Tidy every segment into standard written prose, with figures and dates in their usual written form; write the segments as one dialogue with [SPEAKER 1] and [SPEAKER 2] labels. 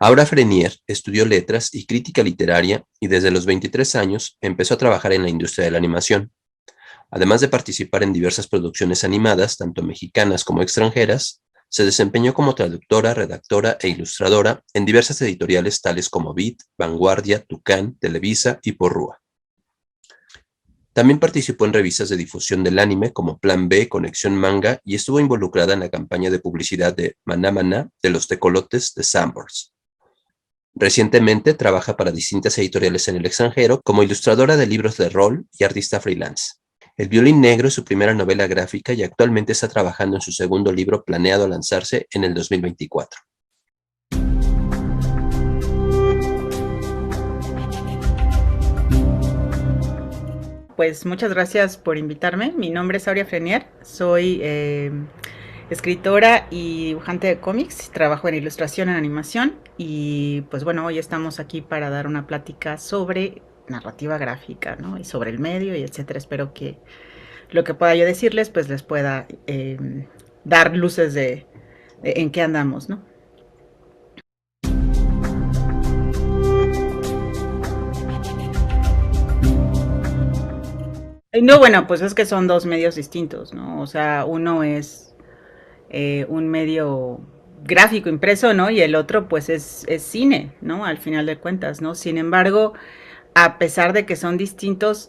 [SPEAKER 1] Aura Frenier estudió letras y crítica literaria y desde los 23 años empezó a trabajar en la industria de la animación. Además de participar en diversas producciones animadas, tanto mexicanas como extranjeras, se desempeñó como traductora, redactora e ilustradora en diversas editoriales tales como Vid, Vanguardia, Tucán, Televisa y Porrúa. También participó en revistas de difusión del anime como Plan B, Conexión Manga y estuvo involucrada en la campaña de publicidad de Maná Maná de los tecolotes de Sanborns. Recientemente trabaja para distintas editoriales en el extranjero como ilustradora de libros de rol y artista freelance. El violín negro es su primera novela gráfica y actualmente está trabajando en su segundo libro planeado lanzarse en el 2024.
[SPEAKER 2] Pues muchas gracias por invitarme. Mi nombre es Aurea Frenier, soy escritora y dibujante de cómics, trabajo en ilustración, en animación y pues bueno, hoy estamos aquí para dar una plática sobre narrativa gráfica, ¿no? Y sobre el medio y etcétera. Espero que lo que pueda yo decirles pues les pueda dar luces de en qué andamos, ¿no? No, bueno, pues es que son dos medios distintos, ¿no? O sea, uno es un medio gráfico impreso, ¿no? Y el otro pues es cine, ¿no? Al final de cuentas, ¿no? Sin embargo, a pesar de que son distintos,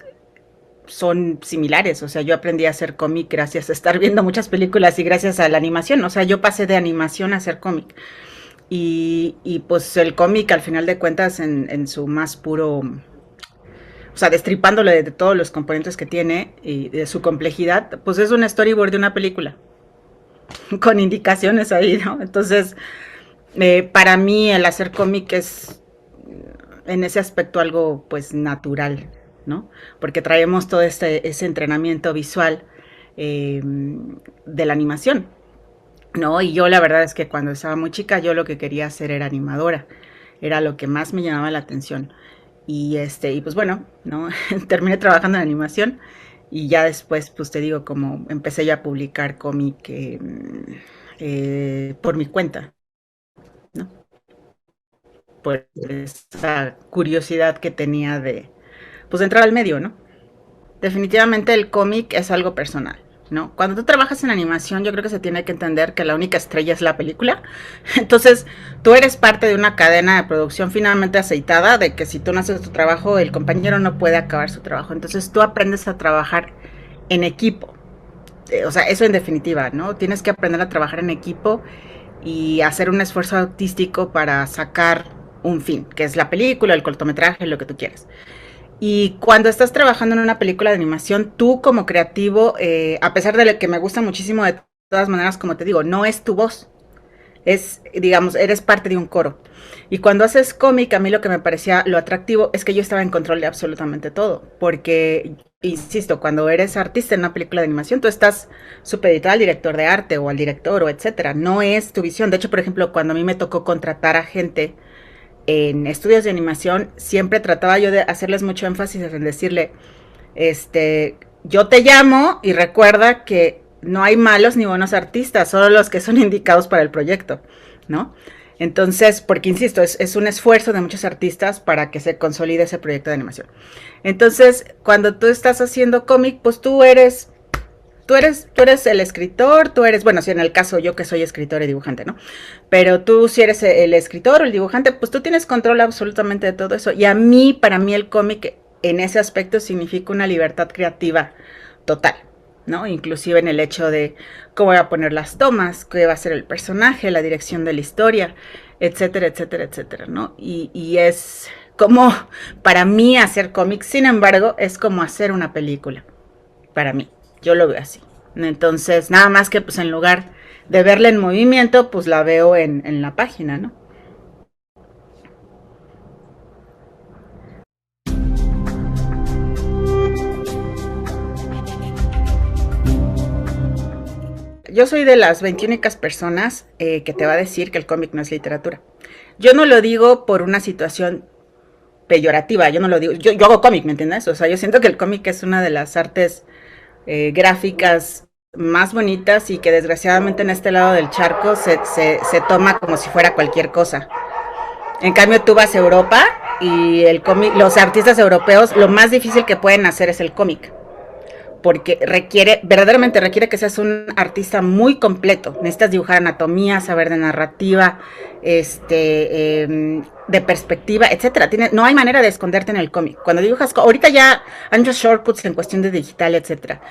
[SPEAKER 2] son similares. O sea, yo aprendí a hacer cómic gracias a estar viendo muchas películas y gracias a la animación. O sea, yo pasé de animación a hacer cómic. Y pues el cómic, al final de cuentas, en su más puro, o sea, destripándole de todos los componentes que tiene y de su complejidad, pues es un storyboard de una película con indicaciones ahí, ¿no? Entonces, para mí el hacer cómic es en ese aspecto algo pues natural, ¿no? Porque traemos todo ese entrenamiento visual de la animación, ¿no? Y yo la verdad es que cuando estaba muy chica yo lo que quería hacer era animadora, era lo que más me llamaba la atención. Y pues bueno, ¿no? Terminé trabajando en animación y ya después, pues te digo, como empecé ya a publicar cómic por mi cuenta, ¿no? Por esa curiosidad que tenía pues, de entrar al medio, ¿no? Definitivamente el cómic es algo personal, ¿no? Cuando tú trabajas en animación, yo creo que se tiene que entender que la única estrella es la película. Entonces, tú eres parte de una cadena de producción finalmente aceitada, de que si tú no haces tu trabajo, el compañero no puede acabar su trabajo. Entonces, tú aprendes a trabajar en equipo. O sea, eso en definitiva, ¿no? Tienes que aprender a trabajar en equipo y hacer un esfuerzo artístico para sacar un fin, que es la película, el cortometraje, lo que tú quieras. Y cuando estás trabajando en una película de animación, tú como creativo, a pesar de que me gusta muchísimo, de todas maneras, como te digo, no es tu voz. Es, digamos, eres parte de un coro. Y cuando haces cómic, a mí lo que me parecía lo atractivo es que yo estaba en control de absolutamente todo. Porque, insisto, cuando eres artista en una película de animación, tú estás supeditado al director de arte o al director o etcétera. No es tu visión. De hecho, por ejemplo, cuando a mí me tocó contratar a gente en estudios de animación, siempre trataba yo de hacerles mucho énfasis en decirle, yo te llamo y recuerda que no hay malos ni buenos artistas, solo los que son indicados para el proyecto, ¿no? Entonces, porque insisto, es un esfuerzo de muchos artistas para que se consolide ese proyecto de animación. Entonces, cuando tú estás haciendo cómic, pues tú eres el escritor, tú eres, bueno, si en el caso yo que soy escritor y dibujante, ¿no? Pero tú si eres el escritor o el dibujante, pues tú tienes control absolutamente de todo eso. Y para mí el cómic en ese aspecto significa una libertad creativa total, ¿no? Inclusive en el hecho de cómo voy a poner las tomas, qué va a ser el personaje, la dirección de la historia, etcétera, etcétera, etcétera, ¿no? Y es como, para mí hacer cómics, sin embargo, es como hacer una película, para mí. Yo lo veo así. Entonces, nada más que pues en lugar de verla en movimiento, pues la veo en la página, ¿no? Yo soy de las 21 personas que te va a decir que el cómic no es literatura. Yo no lo digo por una situación peyorativa, yo no lo digo, yo hago cómic, ¿me entiendes? O sea, yo siento que el cómic es una de las artes gráficas más bonitas y que desgraciadamente en este lado del charco se toma como si fuera cualquier cosa, En cambio, tú vas a Europa y el cómic, los artistas europeos, lo más difícil que pueden hacer es el cómic. Porque verdaderamente requiere que seas un artista muy completo. Necesitas dibujar anatomía, saber de narrativa, de perspectiva, etcétera. No hay manera de esconderte en el cómic. Cuando dibujas, ahorita ya hay muchos shortcuts en cuestión de digital, etcétera.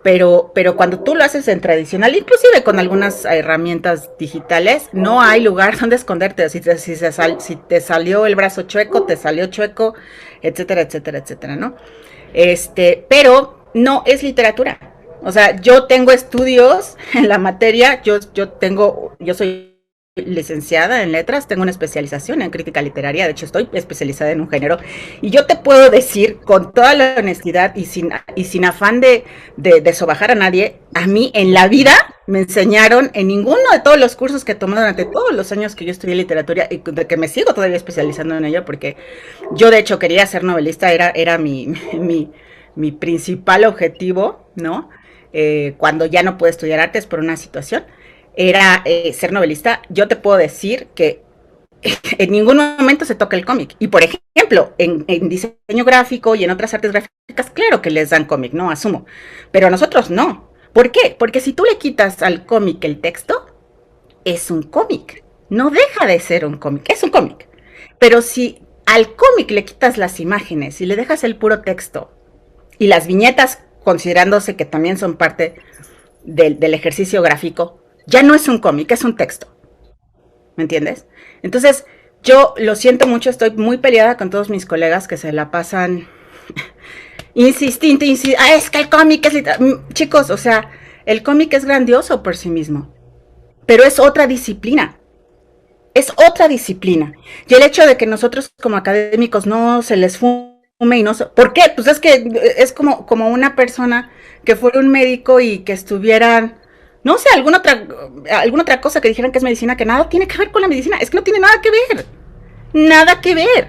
[SPEAKER 2] Pero cuando tú lo haces en tradicional, inclusive con algunas herramientas digitales, no hay lugar donde esconderte. Si te salió el brazo chueco, te salió chueco, etcétera, etcétera, etcétera, ¿no? Pero no es literatura. O sea, yo tengo estudios en la materia, yo soy licenciada en letras, tengo una especialización en crítica literaria, de hecho estoy especializada en un género, y yo te puedo decir con toda la honestidad y sin afán de sobajar a nadie, a mí en la vida me enseñaron en ninguno de todos los cursos que he tomado durante todos los años que yo estudié literatura y de que me sigo todavía especializando en ello, porque yo de hecho quería ser novelista, era mi principal objetivo, ¿no? Cuando ya no pude estudiar artes por una situación, era ser novelista. Yo te puedo decir que en ningún momento se toca el cómic. Y por ejemplo, en diseño gráfico y en otras artes gráficas, claro que les dan cómic, ¿no? Asumo. Pero a nosotros no. ¿Por qué? Porque si tú le quitas al cómic el texto, es un cómic. No deja de ser un cómic, es un cómic. Pero si al cómic le quitas las imágenes y le dejas el puro texto y las viñetas, considerándose que también son parte del ejercicio gráfico, ya no es un cómic, es un texto. ¿Me entiendes? Entonces, yo lo siento mucho, estoy muy peleada con todos mis colegas que se la pasan insistiendo, es que el cómic es chicos, o sea, el cómic es grandioso por sí mismo, pero es otra disciplina. Es otra disciplina. Y el hecho de que nosotros como académicos no se les fume y no... ¿Por qué? Pues es que es como una persona que fuera un médico y que estuvieran... No sé, alguna otra cosa que dijeran que es medicina, que nada tiene que ver con la medicina. Es que no tiene nada que ver. Nada que ver.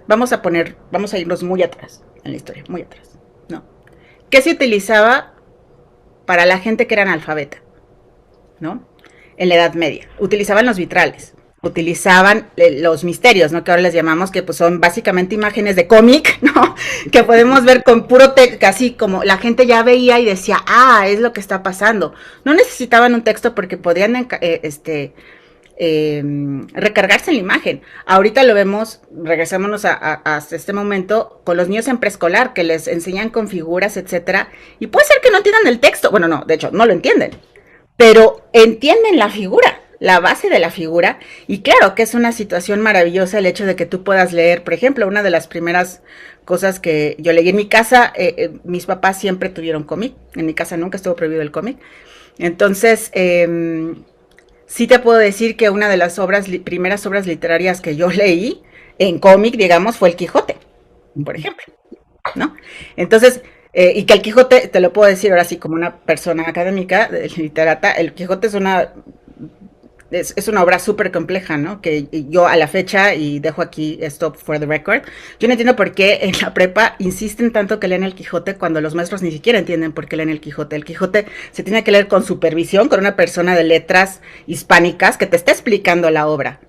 [SPEAKER 2] Vamos a irnos muy atrás en la historia, muy atrás, ¿no? ¿Qué se utilizaba para la gente que era analfabeta, ¿no? En la Edad Media. Utilizaban los vitrales. Utilizaban los misterios, ¿no? Que ahora les llamamos, que pues son básicamente imágenes de cómic, ¿no? Que podemos ver con puro texto, así como la gente ya veía y decía, es lo que está pasando. No necesitaban un texto porque podían recargarse en la imagen. Ahorita lo vemos, regresémonos a este momento, con los niños en preescolar, que les enseñan con figuras, etcétera, y puede ser que no entiendan el texto, bueno, no, de hecho, no lo entienden, pero entienden la figura, la base de la figura, y claro que es una situación maravillosa el hecho de que tú puedas leer. Por ejemplo, una de las primeras cosas que yo leí en mi casa, mis papás siempre tuvieron cómic, en mi casa nunca estuvo prohibido el cómic, entonces sí te puedo decir que una de las primeras obras literarias que yo leí en cómic, digamos, fue El Quijote, por ejemplo, ¿no? Entonces, y que El Quijote, te lo puedo decir ahora sí como una persona académica, literata, El Quijote es una obra súper compleja, ¿no? Que yo a la fecha, y dejo aquí esto for the record, yo no entiendo por qué en la prepa insisten tanto que leen El Quijote cuando los maestros ni siquiera entienden por qué leen El Quijote. El Quijote se tiene que leer con supervisión, con una persona de letras hispánicas que te esté explicando la obra.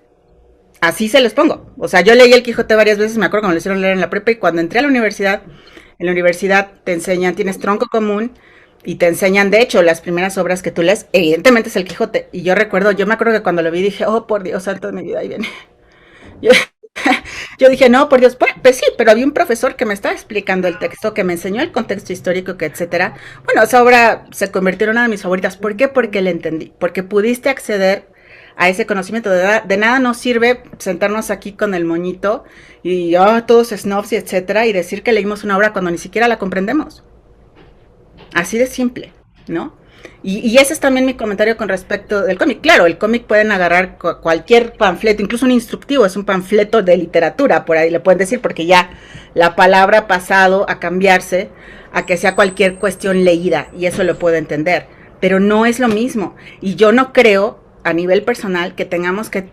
[SPEAKER 2] Así se los pongo. O sea, yo leí El Quijote varias veces, me acuerdo cuando lo hicieron leer en la prepa, y cuando entré a la universidad, en la universidad te enseñan, tienes tronco común, y te enseñan, de hecho, las primeras obras que tú lees, evidentemente es El Quijote. Y yo me acuerdo que cuando lo vi dije, por Dios santo de mi vida, ahí viene. Yo dije, no, por Dios, pues sí, pero había un profesor que me estaba explicando el texto, que me enseñó el contexto histórico, que etcétera. Bueno, esa obra se convirtió en una de mis favoritas. ¿Por qué? Porque la entendí, porque pudiste acceder a ese conocimiento. De nada nos sirve sentarnos aquí con el moñito y todos snobs y etcétera, y decir que leímos una obra cuando ni siquiera la comprendemos. Así de simple, ¿no? Y ese es también mi comentario con respecto del cómic. Claro, el cómic pueden agarrar cualquier panfleto, incluso un instructivo, es un panfleto de literatura, por ahí le pueden decir, porque ya la palabra ha pasado a cambiarse a que sea cualquier cuestión leída, y eso lo puedo entender, pero no es lo mismo. Y yo no creo, a nivel personal, que tengamos que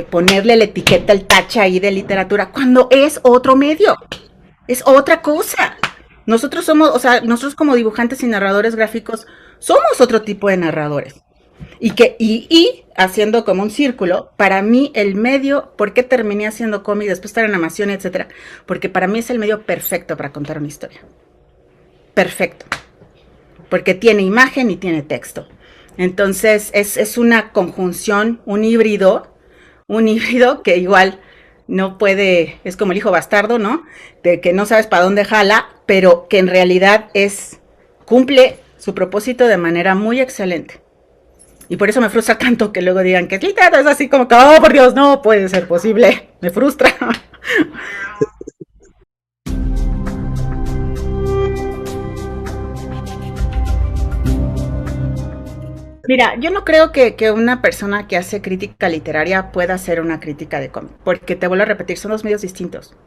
[SPEAKER 2] ponerle la etiqueta, el tache ahí de literatura, cuando es otro medio, es otra cosa. Nosotros somos, nosotros como dibujantes y narradores gráficos somos otro tipo de narradores. Y haciendo como un círculo, para mí el medio, ¿por qué terminé haciendo cómic, después estar en animación, etcétera? Porque para mí es el medio perfecto para contar una historia. Perfecto. Porque tiene imagen y tiene texto. Entonces es una conjunción, un híbrido que igual no puede, es como el hijo bastardo, ¿no? De que no sabes para dónde jala, pero que en realidad cumple su propósito de manera muy excelente. Y por eso me frustra tanto que luego digan que es así como que, oh, por Dios, no puede ser posible. Me frustra. Mira, yo no creo que una persona que hace crítica literaria pueda hacer una crítica de cómic, porque te vuelvo a repetir, son dos medios distintos.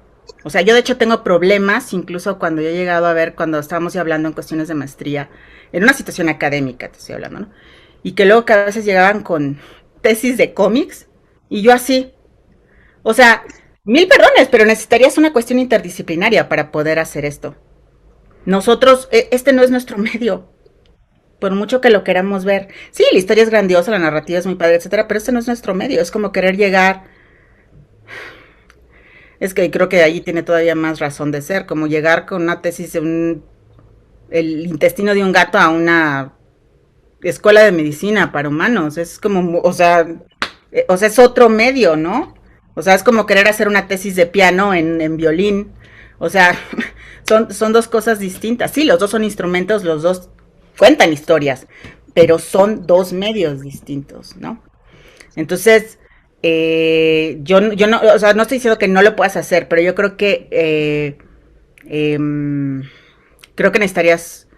[SPEAKER 2] O sea, yo de hecho tengo problemas, incluso cuando yo he llegado a ver, cuando estábamos hablando en cuestiones de maestría, en una situación académica, te estoy hablando, ¿no? Y que luego que a veces llegaban con tesis de cómics, y yo así, o sea, mil perdones, pero necesitarías una cuestión interdisciplinaria para poder hacer esto. Nosotros, este no es nuestro medio, por mucho que lo queramos ver. Sí, la historia es grandiosa, la narrativa es muy padre, etcétera, pero este no es nuestro medio. Es como querer llegar. Es que creo que ahí tiene todavía más razón de ser, como llegar con una tesis de el intestino de un gato a una escuela de medicina para humanos. Es como, o sea, es otro medio, ¿no? O sea, es como querer hacer una tesis de piano en violín. O sea, son dos cosas distintas. Sí, los dos son instrumentos, los dos cuentan historias, pero son dos medios distintos, ¿no? Entonces, yo no, o sea, no estoy diciendo que no lo puedas hacer, pero yo eh, creo que necesitarías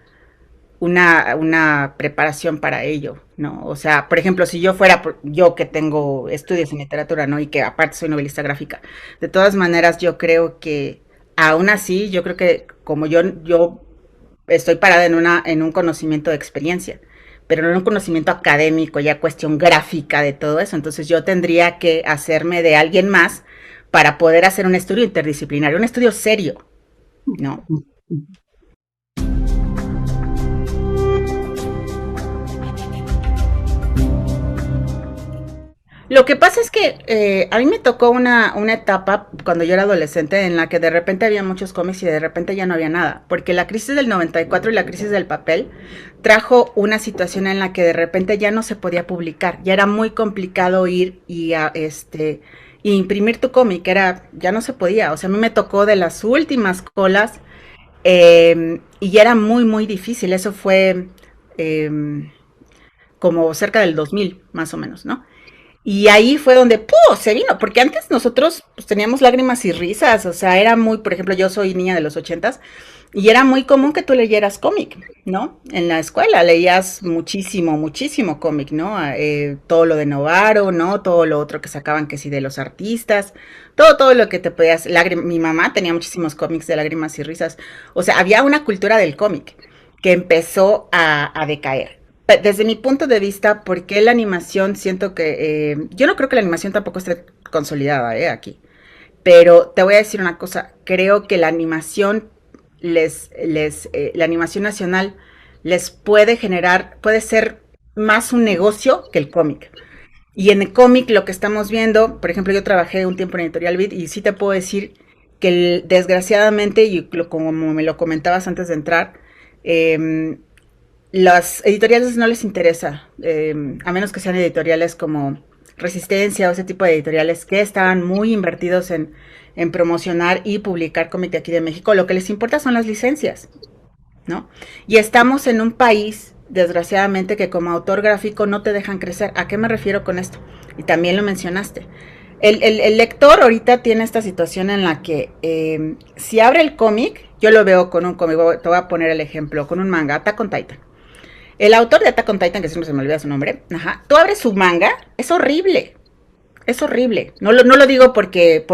[SPEAKER 2] una preparación para ello, ¿no? O sea, por ejemplo, si yo fuera, yo que tengo estudios en literatura, ¿no? Y que aparte soy novelista gráfica, de todas maneras yo creo que, aún así, yo creo que como yo estoy parada en un conocimiento de experiencia, pero no en un conocimiento académico, ya cuestión gráfica de todo eso. Entonces yo tendría que hacerme de alguien más para poder hacer un estudio interdisciplinario, un estudio serio, ¿no? Lo que pasa es que a mí me tocó una etapa cuando yo era adolescente en la que de repente había muchos cómics y de repente ya no había nada, porque la crisis del 94 y la crisis del papel trajo una situación en la que de repente ya no se podía publicar, ya era muy complicado ir y imprimir tu cómic, ya no se podía, o sea, a mí me tocó de las últimas colas y ya era muy, muy difícil, eso fue eh, como cerca del 2000 más o menos, ¿no? Y ahí fue donde ¡pum! Se vino, porque antes nosotros pues, teníamos lágrimas y risas, o sea, era muy, por ejemplo, yo soy niña de los ochentas, y era muy común que tú leyeras cómic, ¿no? En la escuela leías muchísimo, muchísimo cómic, ¿no? Todo lo de Novaro, ¿no? Todo lo otro que sacaban que sí de los artistas, todo lo que te podías, mi mamá tenía muchísimos cómics de lágrimas y risas, o sea, había una cultura del cómic que empezó a decaer. Desde mi punto de vista, porque la animación siento que, yo no creo que la animación tampoco esté consolidada, aquí, pero te voy a decir una cosa, creo que la animación la animación nacional les puede generar, puede ser más un negocio que el cómic. Y en el cómic lo que estamos viendo, por ejemplo, yo trabajé un tiempo en Editorial Beat y sí te puedo decir que desgraciadamente, y como me lo comentabas antes de entrar, eh, las editoriales no les interesa, a menos que sean editoriales como Resistencia o ese tipo de editoriales que estaban muy invertidos en promocionar y publicar cómic de aquí de México. Lo que les importa son las licencias, ¿no? Y estamos en un país, desgraciadamente, que como autor gráfico no te dejan crecer. ¿A qué me refiero con esto? Y también lo mencionaste. El lector ahorita tiene esta situación en la que si abre el cómic, yo lo veo con un cómic, te voy a poner el ejemplo, con un manga, Attack on Titan. El autor de Attack on Titan, que siempre se me olvida su nombre, ajá, tú abres su manga, es horrible. Es horrible. No lo digo por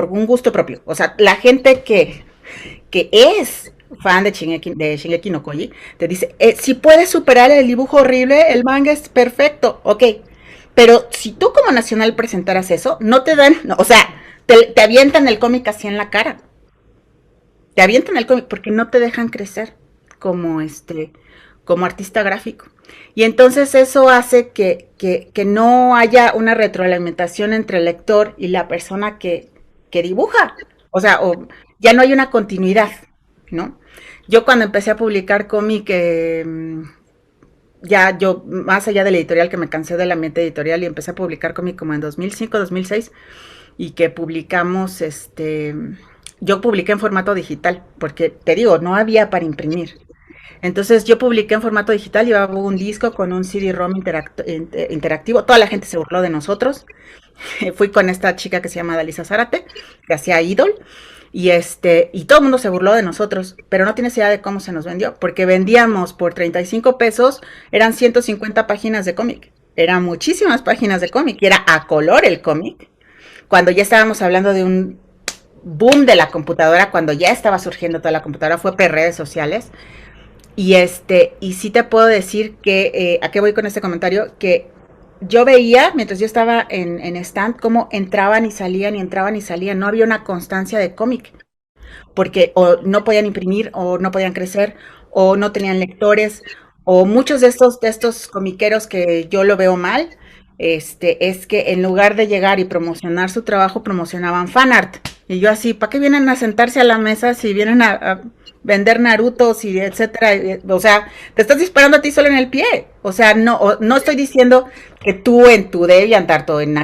[SPEAKER 2] un gusto propio. O sea, la gente que es fan de Shingeki no Koji, te dice, si puedes superar el dibujo horrible, el manga es perfecto. Ok. Pero si tú como nacional presentaras eso, no te dan, no, o sea, te avientan el cómic así en la cara. Te avientan el cómic porque no te dejan crecer como como artista gráfico. Y entonces eso hace que no haya una retroalimentación entre el lector y la persona que dibuja. O sea, ya no hay una continuidad, ¿no? Yo cuando empecé a publicar cómic, ya yo, más allá de la editorial, que me cansé del ambiente editorial y empecé a publicar cómic como en 2005, 2006, y que publicamos, yo publiqué en formato digital, porque te digo, no había para imprimir. Entonces yo publiqué en formato digital, llevaba un disco con un CD-ROM interactivo, toda la gente se burló de nosotros. Fui con esta chica que se llama Dalisa Zárate, que hacía Idol, y todo el mundo se burló de nosotros, pero no tienes idea de cómo se nos vendió, porque vendíamos por 35 pesos, eran 150 páginas de cómic, eran muchísimas páginas de cómic, y era a color el cómic, cuando ya estábamos hablando de un boom de la computadora, cuando ya estaba surgiendo toda la computadora, fue por redes sociales. Y sí te puedo decir que, ¿a qué voy con este comentario? Que yo veía, mientras yo estaba en stand, cómo entraban y salían y entraban y salían. No había una constancia de cómic, porque o no podían imprimir, o no podían crecer, o no tenían lectores, o muchos de estos comiqueros que yo lo veo mal, es que en lugar de llegar y promocionar su trabajo, promocionaban fanart. Y yo así, ¿para qué vienen a sentarse a la mesa si vienen a vender Narutos y etcétera? O sea, te estás disparando a ti solo en el pie. O sea, no estoy diciendo que tú en tu DeviantArt o en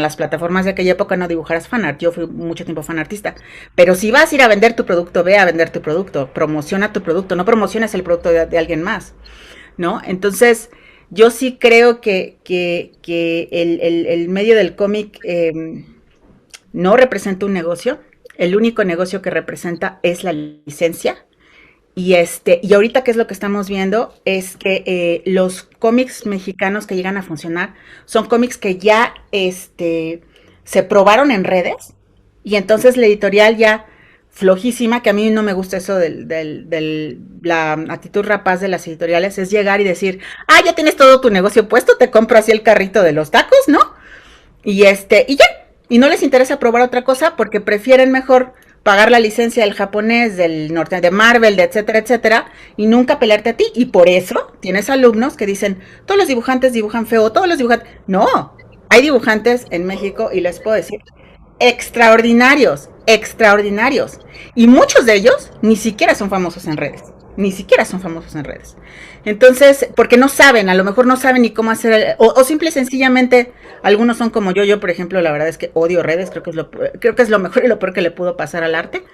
[SPEAKER 2] las plataformas de aquella época no dibujaras fanart. Yo fui mucho tiempo fanartista. Pero si vas a ir a vender tu producto, ve a vender tu producto. Promociona tu producto. No promociones el producto de alguien más, ¿no? Entonces, yo sí creo que el medio del cómic no representa un negocio. El único negocio que representa es la licencia. Y ahorita, ¿qué es lo que estamos viendo? Es que los cómics mexicanos que llegan a funcionar son cómics que ya se probaron en redes, y entonces la editorial ya flojísima, que a mí no me gusta eso la actitud rapaz de las editoriales, es llegar y decir, ya tienes todo tu negocio puesto, te compro así el carrito de los tacos, ¿no? Y ya, y no les interesa probar otra cosa porque prefieren mejor pagar la licencia del japonés, del norte, de Marvel, de etcétera, etcétera, y nunca pelearte a ti. Y por eso tienes alumnos que dicen, todos los dibujantes dibujan feo, todos los dibujantes... No, hay dibujantes en México, y les puedo decir, extraordinarios, extraordinarios. Y muchos de ellos ni siquiera son famosos en redes. Ni siquiera son famosos en redes. Entonces, porque no saben, a lo mejor no saben ni cómo hacer, o simple y sencillamente, algunos son como yo, por ejemplo, la verdad es que odio redes, creo que es lo mejor y lo peor que le pudo pasar al arte,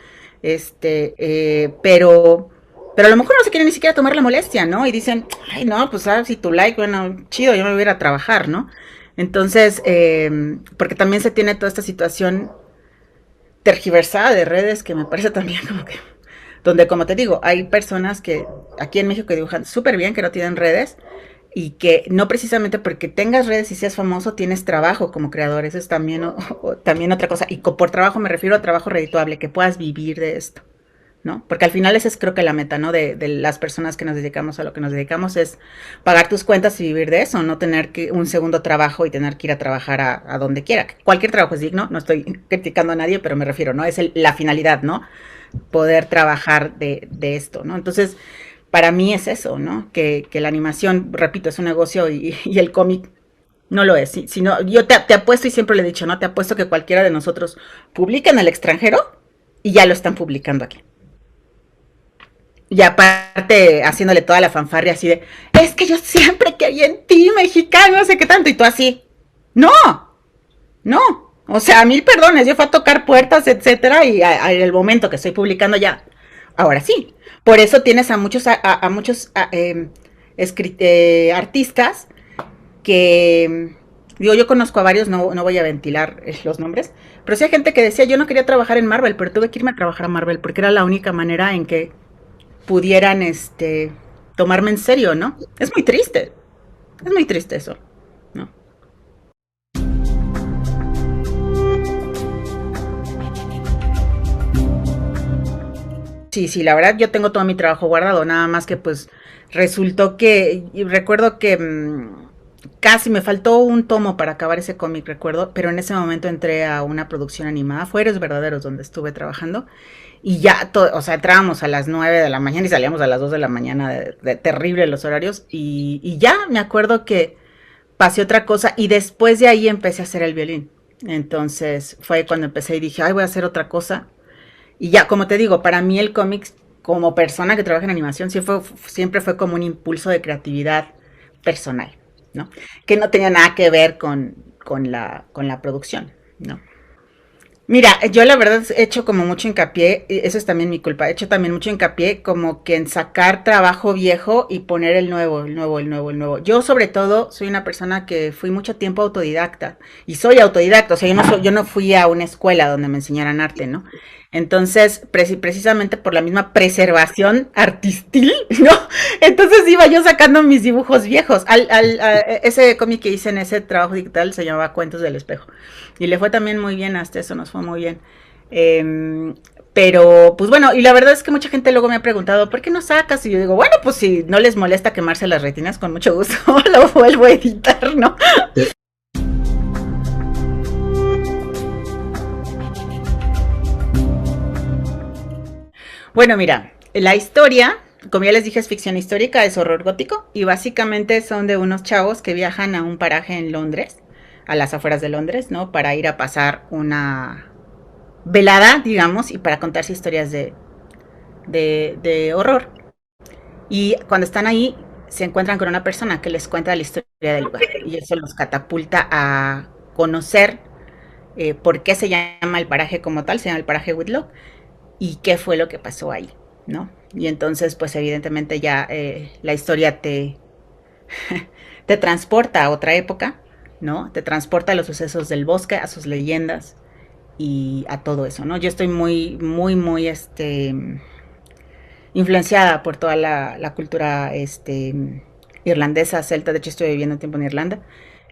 [SPEAKER 2] pero a lo mejor no se quieren ni siquiera tomar la molestia, ¿no? Y dicen, ay, no, pues si tu like, bueno, chido, yo me voy a ir a trabajar, ¿no? Entonces, porque también se tiene toda esta situación tergiversada de redes que me parece también como que donde, como te digo, hay personas que aquí en México que dibujan súper bien, que no tienen redes, y que no precisamente porque tengas redes y seas famoso tienes trabajo como creador. Eso es también, también otra cosa. Y por trabajo me refiero a trabajo redituable, que puedas vivir de esto, ¿no? Porque al final esa es, creo que, la meta, ¿no? De las personas que nos dedicamos a lo que nos dedicamos, es pagar tus cuentas y vivir de eso, no tener un segundo trabajo y tener que ir a trabajar a donde quiera. Cualquier trabajo es digno, no estoy criticando a nadie, pero me refiero, ¿no? Es la finalidad, ¿no? Poder trabajar de esto, ¿no? Entonces, para mí es eso, ¿no? Que la animación, repito, es un negocio, y el cómic no lo es. Si no, yo te apuesto, y siempre le he dicho, ¿no? Te apuesto que cualquiera de nosotros publica en el extranjero y ya lo están publicando aquí. Y aparte, haciéndole toda la fanfarria así de, es que yo siempre creí en ti, mexicano, no sé qué tanto, y tú así, no, no, o sea, mil perdones, yo fui a tocar puertas, etcétera, y en el momento que estoy publicando ya, ahora sí. Por eso tienes a muchos, artistas que, digo, yo conozco a varios, no voy a ventilar los nombres, pero sí hay gente que decía, yo no quería trabajar en Marvel, pero tuve que irme a trabajar a Marvel, porque era la única manera en que pudieran, tomarme en serio, ¿no? Es muy triste eso, ¿no? Sí, sí, la verdad yo tengo todo mi trabajo guardado, nada más que pues resultó y recuerdo que casi me faltó un tomo para acabar ese cómic, recuerdo, pero en ese momento entré a una producción animada, fue Héroes Verdaderos, donde estuve trabajando, y ya, o sea, entrábamos a las 9 de la mañana y salíamos a las 2 de la mañana, de terrible los horarios, y ya me acuerdo que pasé otra cosa y después de ahí empecé a hacer el violín. Entonces fue cuando empecé y dije, ay, voy a hacer otra cosa. Y ya, como te digo, para mí el cómic, como persona que trabaja en animación, siempre fue como un impulso de creatividad personal, ¿no? Que no tenía nada que ver con la producción, ¿no? Mira, yo la verdad he hecho como mucho hincapié, y eso es también mi culpa, he hecho también mucho hincapié como que en sacar trabajo viejo y poner el nuevo, el nuevo, el nuevo, el nuevo. Yo sobre todo soy una persona que fui mucho tiempo autodidacta y soy autodidacta, o sea, yo no fui a una escuela donde me enseñaran arte, ¿no? Entonces, precisamente por la misma preservación artística, ¿no? Entonces iba yo sacando mis dibujos viejos. Ese cómic que hice en ese trabajo digital se llamaba Cuentos del Espejo. Y le fue también muy bien, hasta eso nos fue muy bien. Pero, pues bueno, y la verdad es que mucha gente luego me ha preguntado, ¿por qué no sacas? Y yo digo, bueno, pues si no les molesta quemarse las retinas, con mucho gusto lo vuelvo a editar, ¿no? Bueno, mira, la historia, como ya les dije, es ficción histórica, es horror gótico, y básicamente son de unos chavos que viajan a un paraje en Londres, a las afueras de Londres, ¿no? Para ir a pasar una velada, digamos, y para contarse historias de horror. Y cuando están ahí, se encuentran con una persona que les cuenta la historia del lugar. Y eso los catapulta a conocer por qué se llama el paraje como tal, se llama el paraje Whitlock, y qué fue lo que pasó ahí, ¿no? Y entonces, pues evidentemente ya la historia te transporta a otra época, ¿no? Te transporta a los sucesos del bosque, a sus leyendas y a todo eso, ¿no? Yo estoy muy, influenciada por toda la cultura, irlandesa, celta. De hecho, estoy viviendo un tiempo en Irlanda.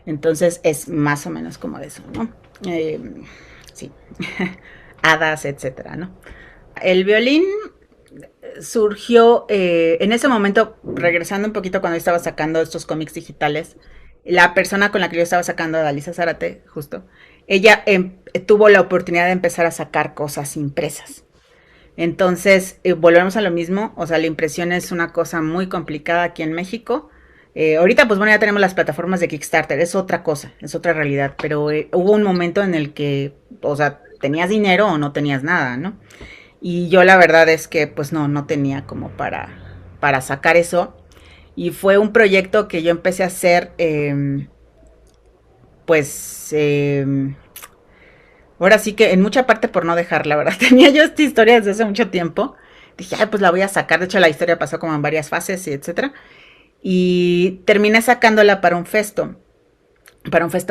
[SPEAKER 2] Entonces, es más o menos como eso, ¿no? Eh, sí. Hadas, etcétera, ¿no? El violín surgió en ese momento, regresando un poquito cuando yo estaba sacando estos cómics digitales, la persona con la que yo estaba sacando, Dalisa Zárate, justo, ella tuvo la oportunidad de empezar a sacar cosas impresas. Entonces, volvemos a lo mismo, o sea, la impresión es una cosa muy complicada aquí en México. Ahorita, pues bueno, ya tenemos las plataformas de Kickstarter, es otra cosa, es otra realidad, pero hubo un momento en el que, o sea, tenías dinero o no tenías nada, ¿no? Y yo la verdad es que pues no tenía como para sacar eso. Y fue un proyecto que yo empecé a hacer, pues, ahora sí que en mucha parte por no dejar, la verdad. Tenía yo esta historia desde hace mucho tiempo. Dije, ay, pues la voy a sacar. De hecho, la historia pasó como en varias fases y etcétera. Y terminé sacándola para un festo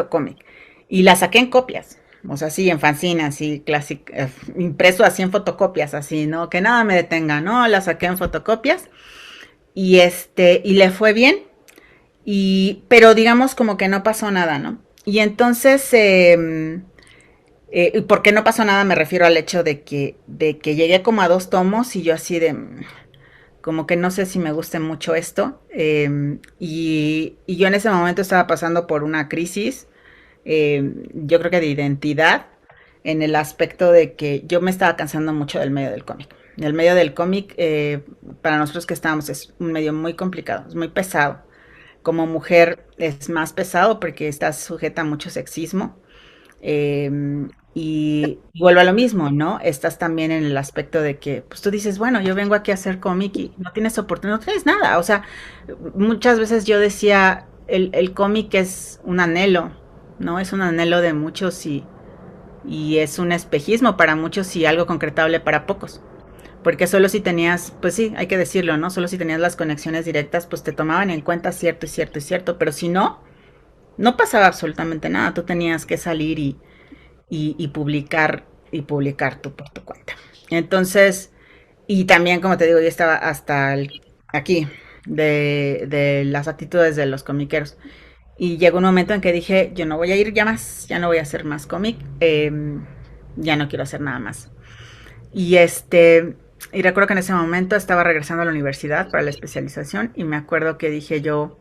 [SPEAKER 2] cómic. Y la saqué en copias. O sea, sí, en fanzine, así, impreso así en fotocopias, así, ¿no? Que nada me detenga, ¿no? La saqué en fotocopias y le fue bien, pero digamos como que no pasó nada, ¿no? Y entonces, ¿por qué no pasó nada? Me refiero al hecho de que llegué como a 2 tomos y yo así como que no sé si me guste mucho esto. Y yo en ese momento estaba pasando por una crisis, yo creo que de identidad, en el aspecto de que yo me estaba cansando mucho del medio del cómic. El medio del cómic, para nosotros que estábamos, es un medio muy complicado, es muy pesado. Como mujer es más pesado porque estás sujeta a mucho sexismo. eh, y vuelvo a lo mismo, ¿no? Estás también en el aspecto de que, pues tú dices, bueno, yo vengo aquí a hacer cómic y no tienes oportunidad, no tienes nada. O sea, muchas veces yo decía, el cómic es un anhelo, ¿no? Es un anhelo de muchos y es un espejismo para muchos y algo concretable para pocos. Porque solo si tenías, pues sí, hay que decirlo, ¿no? Solo si tenías las conexiones directas, pues te tomaban en cuenta cierto y cierto y cierto. Pero si no, no pasaba absolutamente nada. Tú tenías que salir y publicar tú por tu cuenta. Entonces, y también, como te digo, yo estaba hasta aquí de las actitudes de los comiqueros. Y llegó un momento en que dije, yo no voy a ir ya más, ya no voy a hacer más cómic, ya no quiero hacer nada más. Y y recuerdo que en ese momento estaba regresando a la universidad para la especialización y me acuerdo que dije yo,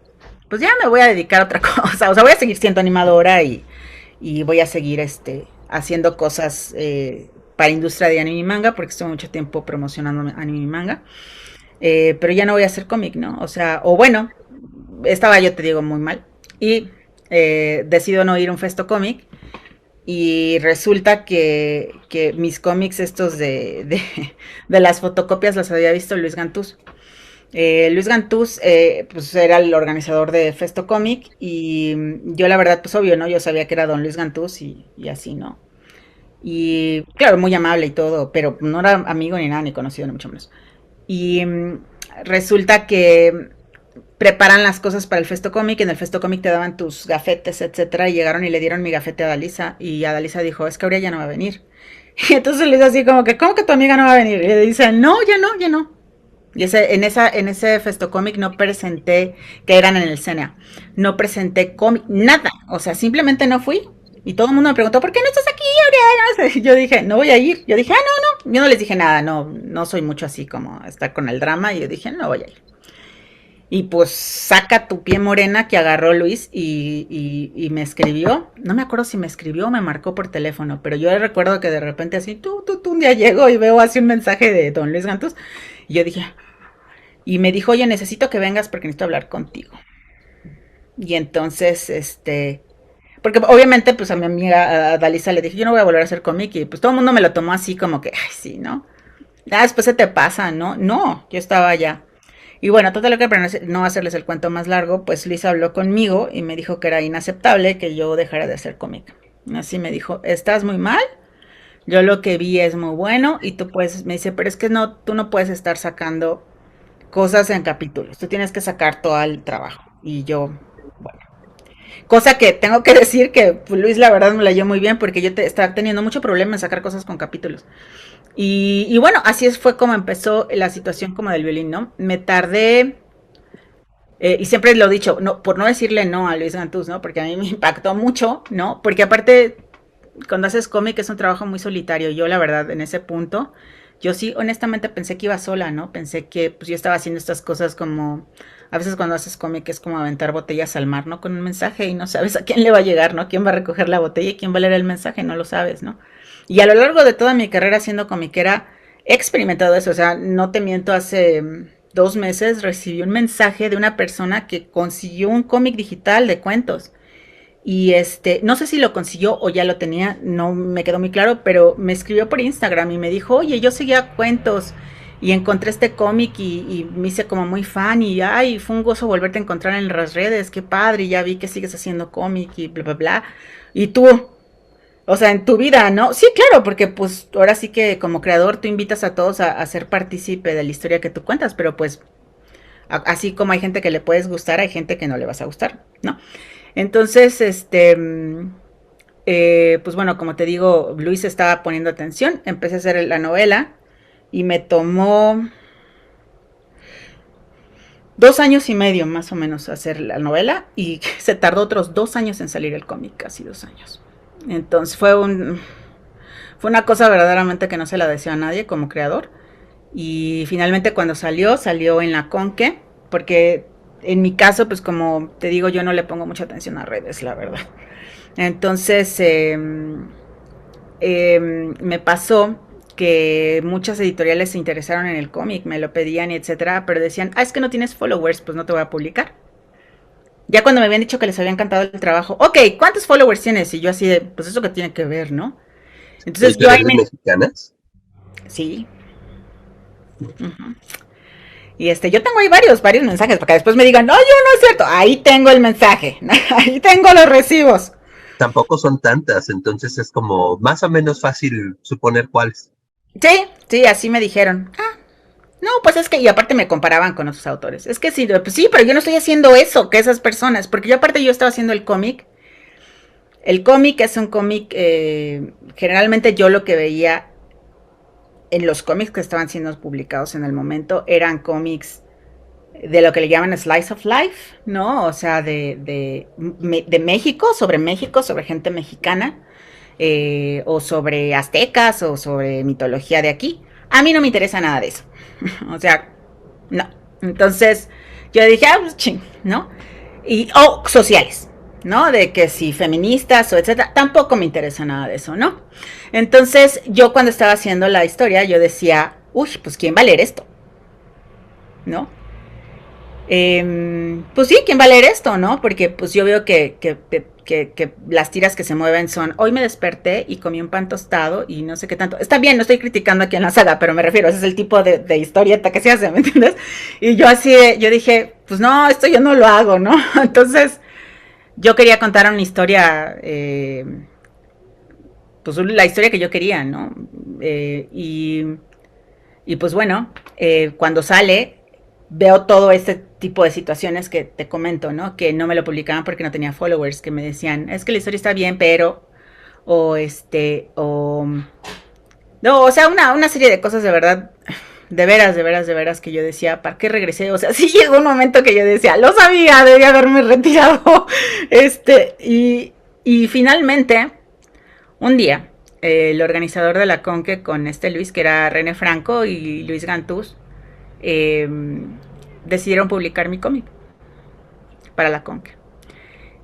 [SPEAKER 2] pues ya me voy a dedicar a otra cosa, o sea, voy a seguir siendo animadora y voy a seguir haciendo cosas para industria de anime y manga, porque estuve mucho tiempo promocionando anime y manga. Pero ya no voy a hacer cómic, ¿no? O sea, o bueno, estaba yo te digo muy mal. Y decido no ir a un festo cómic. Y resulta que mis cómics estos de las fotocopias los había visto Luis Gantús. Luis Gantús pues era el organizador de Festo Cómic y yo la verdad pues obvio, ¿no? Yo sabía que era don Luis Gantús y así, ¿no? Y claro, muy amable y todo, pero no era amigo ni nada, ni conocido, ni mucho menos. Y resulta que preparan las cosas para el Festo Cómic, en el Festo Cómic te daban tus gafetes, etcétera, y llegaron y le dieron mi gafete a Dalisa, y a Dalisa dijo, es que Aurea ya no va a venir. Y entonces le dice así como que, ¿cómo que tu amiga no va a venir? Y le dice, no, ya no, ya no. Y en ese Festo Cómic no presenté, que eran en el CNA, no presenté cómic, nada, o sea, simplemente no fui. Y todo el mundo me preguntó, ¿por qué no estás aquí, Aurea? Yo dije, no voy a ir. Yo dije, no. Yo no les dije nada, no soy mucho así como estar con el drama. Y yo dije, no voy a ir. Y pues saca tu pie morena que agarró Luis y me escribió. No me acuerdo si me escribió o me marcó por teléfono, pero yo recuerdo que de repente así, un día llego y veo así un mensaje de don Luis Gantús. Y yo dije, y me dijo, oye, necesito que vengas porque necesito hablar contigo. Y entonces, porque obviamente pues a mi amiga a Dalisa le dije, yo no voy a volver a hacer cómic y pues todo el mundo me lo tomó así como que, ay, sí, ¿no? Ya después se te pasa, ¿no? No, yo estaba allá. Y bueno, total, que para no hacerles el cuento más largo, pues Luis habló conmigo y me dijo que era inaceptable que yo dejara de hacer cómic. Así me dijo, estás muy mal, yo lo que vi es muy bueno y tú puedes, me dice, pero es que no, tú no puedes estar sacando cosas en capítulos, tú tienes que sacar todo el trabajo. Y yo, bueno, cosa que tengo que decir que pues, Luis la verdad me la llevó muy bien porque yo estaba teniendo mucho problema en sacar cosas con capítulos. Y bueno, así fue como empezó la situación como del violín, ¿no? Me tardé, y siempre lo he dicho, no, por no decirle no a Luis Gantús, ¿no? Porque a mí me impactó mucho, ¿no? Porque aparte, cuando haces cómic es un trabajo muy solitario. Yo, la verdad, en ese punto, yo sí, honestamente pensé que iba sola, ¿no? Pensé que pues yo estaba haciendo estas cosas como, a veces cuando haces cómic es como aventar botellas al mar, ¿no? Con un mensaje y no sabes a quién le va a llegar, ¿no? ¿Quién va a recoger la botella y quién va a leer el mensaje? No lo sabes, ¿no? Y a lo largo de toda mi carrera siendo comiquera, he experimentado eso. O sea, no te miento, hace 2 meses recibí un mensaje de una persona que consiguió un cómic digital de cuentos. Y no sé si lo consiguió o ya lo tenía, no me quedó muy claro, pero me escribió por Instagram y me dijo, oye, yo seguía cuentos y encontré este cómic y me hice como muy fan y ay, fue un gozo volverte a encontrar en las redes, qué padre, y ya vi que sigues haciendo cómic y bla, bla, bla. Y tú, o sea, en tu vida, ¿no? Sí, claro, porque pues ahora sí que como creador tú invitas a todos a ser partícipe de la historia que tú cuentas, pero pues así como hay gente que le puedes gustar, hay gente que no le vas a gustar, ¿no? Entonces, pues bueno, como te digo, Luis estaba poniendo atención, empecé a hacer la novela y me tomó 2 años y medio más o menos hacer la novela y se tardó otros 2 años en salir el cómic, casi 2 años. Entonces fue una cosa verdaderamente que no se la deseo a nadie como creador. Y finalmente cuando salió en la Conque, porque en mi caso, pues como te digo, yo no le pongo mucha atención a redes, la verdad. Entonces, me pasó que muchas editoriales se interesaron en el cómic, me lo pedían y etcétera, pero decían, es que no tienes followers, pues no te voy a publicar. Ya cuando me habían dicho que les había encantado el trabajo, ok, ¿cuántos followers tienes? Y yo así de, pues eso que tiene que ver, ¿no? Entonces yo ahí
[SPEAKER 1] ¿Editoriales mexicanas?
[SPEAKER 2] Sí. Uh-huh. Y yo tengo ahí varios mensajes, para que después me digan, no, yo no es cierto, ahí tengo el mensaje, ahí tengo los recibos.
[SPEAKER 1] Tampoco son tantas, entonces es como más o menos fácil suponer cuáles.
[SPEAKER 2] Sí, así me dijeron. No, pues es que, y aparte me comparaban con otros autores. Es que sí, pues sí, pero yo no estoy haciendo eso que esas personas, porque yo aparte yo estaba haciendo el cómic. El cómic es un cómic, generalmente yo lo que veía en los cómics que estaban siendo publicados en el momento eran cómics de lo que le llaman Slice of Life, ¿no? O sea, de México, sobre gente mexicana, o sobre aztecas, o sobre mitología de aquí. A mí no me interesa nada de eso. O sea, no. Entonces, yo dije, pues ching, ¿no? Sociales. ¿no? De que si feministas o etcétera, tampoco me interesa nada de eso, ¿no? Entonces, yo cuando estaba haciendo la historia, yo decía, uy, pues ¿quién va a leer esto? ¿No? Pues sí, ¿quién va a leer esto, no? Porque pues yo veo que las tiras que se mueven son, hoy me desperté y comí un pan tostado y no sé qué tanto. Está bien, no estoy criticando aquí en la saga, pero me refiero, ese es el tipo de historieta que se hace, ¿me entiendes? Y yo así, yo dije, pues no, esto yo no lo hago, ¿no? Entonces, yo quería contar una historia, pues la historia que yo quería, ¿no? Eh, y, y pues bueno, cuando sale, veo todo este tipo de situaciones que te comento, ¿no? Que no me lo publicaban porque no tenía followers, que me decían, es que la historia está bien, pero, o no, o sea, una serie de cosas de verdad, de veras, que yo decía, ¿para qué regresé? O sea, sí llegó un momento que yo decía, lo sabía, debía haberme retirado, y finalmente, un día, el organizador de la Conque con Luis, que era René Franco y Luis Gantús, eh, decidieron publicar mi cómic para la Conque.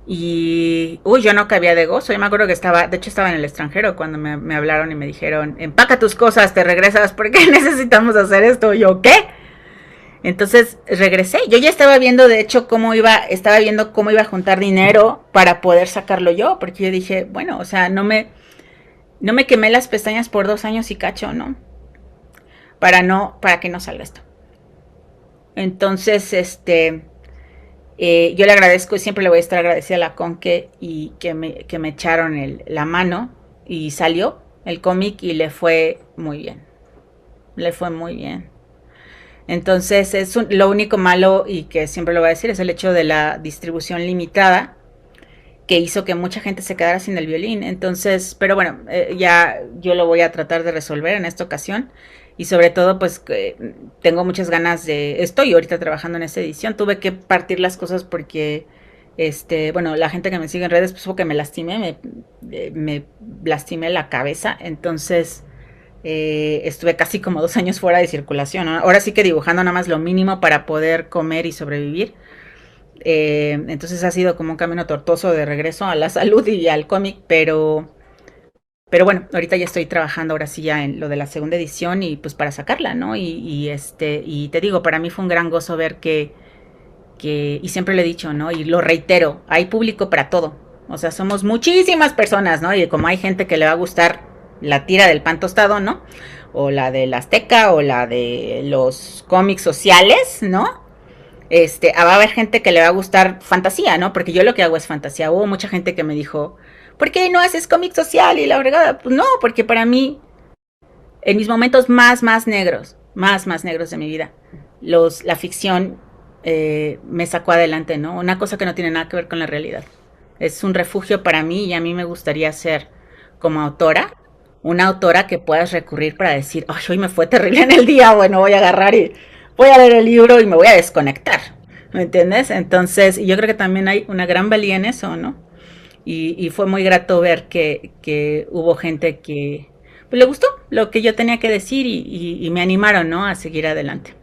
[SPEAKER 2] Y, uy, yo no cabía de gozo. Yo me acuerdo que estaba, de hecho estaba en el extranjero cuando me hablaron y me dijeron, empaca tus cosas, te regresas, porque necesitamos hacer esto. Y yo, ¿qué? Entonces regresé. Yo ya estaba viendo, de hecho, estaba viendo cómo iba a juntar dinero para poder sacarlo yo, porque yo dije, bueno, o sea, no me quemé las pestañas por 2 años y cacho, ¿no? Para que no salga esto. Entonces, yo le agradezco y siempre le voy a estar agradecida a la Conque y que me echaron la mano y salió el cómic y le fue muy bien. Le fue muy bien. Entonces, lo único malo y que siempre lo voy a decir es el hecho de la distribución limitada que hizo que mucha gente se quedara sin el violín. Entonces, pero bueno, ya yo lo voy a tratar de resolver en esta ocasión. Y sobre todo, pues tengo muchas ganas estoy ahorita trabajando en esta edición. Tuve que partir las cosas porque, bueno, la gente que me sigue en redes, pues porque me lastimé, me lastimé la cabeza. Entonces, estuve casi como 2 años fuera de circulación, ¿no? Ahora sí que dibujando nada más lo mínimo para poder comer y sobrevivir. Entonces ha sido como un camino tortuoso de regreso a la salud y al cómic, pero bueno, ahorita ya estoy trabajando ahora sí ya en lo de la segunda edición y pues para sacarla, ¿no? Y te digo, para mí fue un gran gozo ver y siempre lo he dicho, ¿no? Y lo reitero, hay público para todo. O sea, somos muchísimas personas, ¿no? Y como hay gente que le va a gustar la tira del pan tostado, ¿no? O la del Azteca, o la de los cómics sociales, ¿no? Va a haber gente que le va a gustar fantasía, ¿no? Porque yo lo que hago es fantasía. Hubo mucha gente que me dijo, ¿por qué no haces cómic social y la verdad? Pues no, porque para mí, en mis momentos más negros, más negros de mi vida, la ficción me sacó adelante, ¿no? Una cosa que no tiene nada que ver con la realidad. Es un refugio para mí y a mí me gustaría ser como autora, una autora que puedas recurrir para decir, ay, hoy me fue terrible en el día, bueno, voy a agarrar y voy a leer el libro y me voy a desconectar, ¿me entiendes? Entonces, y yo creo que también hay una gran valía en eso, ¿no? Y fue muy grato ver que hubo gente que pues, le gustó lo que yo tenía que decir y me animaron, ¿no? A seguir adelante.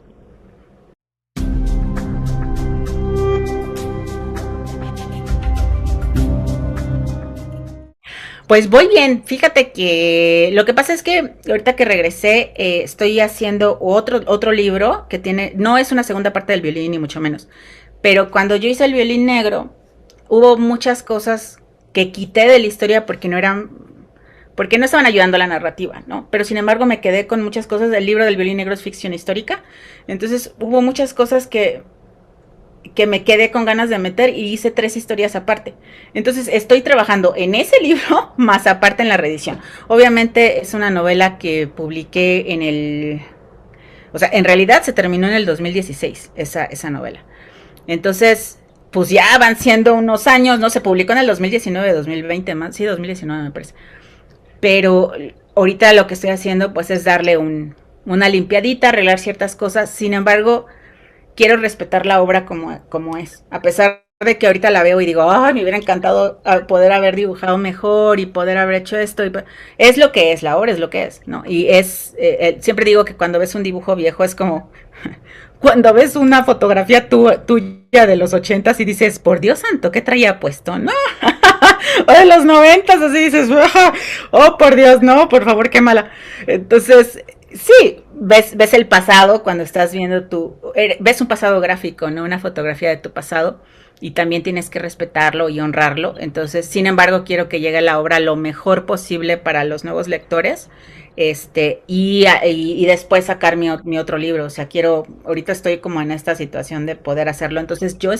[SPEAKER 2] Pues voy bien, fíjate que lo que pasa es que ahorita que regresé estoy haciendo otro libro que tiene, no es una segunda parte del violín ni mucho menos, pero cuando yo hice el violín negro hubo muchas cosas que quité de la historia porque no estaban ayudando a la narrativa, ¿no? Pero sin embargo me quedé con muchas cosas, el libro del violín negro es ficción histórica, entonces hubo muchas cosas que me quedé con ganas de meter y hice 3 historias aparte. Entonces estoy trabajando en ese libro más aparte en la reedición. Obviamente es una novela que publiqué o sea, en realidad se terminó en el 2016 esa novela. Entonces, pues ya van siendo unos años, ¿no? Se publicó en el 2019, 2020, más, sí, 2019 me parece. Pero ahorita lo que estoy haciendo pues es darle una limpiadita, arreglar ciertas cosas. Sin embargo, quiero respetar la obra como es. A pesar de que ahorita la veo y digo, ay, me hubiera encantado poder haber dibujado mejor y poder haber hecho esto. Es lo que es, la obra es lo que es, ¿no? Y siempre digo que cuando ves un dibujo viejo es como cuando ves una fotografía tuya de los 80s y dices, por Dios santo, ¿qué traía puesto? No, o de los 90s, así dices, oh, por Dios, no, por favor, qué mala. Entonces, sí, ves el pasado cuando estás viendo ves un pasado gráfico, ¿no? Una fotografía de tu pasado y también tienes que respetarlo y honrarlo. Entonces, sin embargo, quiero que llegue la obra lo mejor posible para los nuevos lectores. Y después sacar mi otro libro. O sea, ahorita estoy como en esta situación de poder hacerlo. Entonces, yo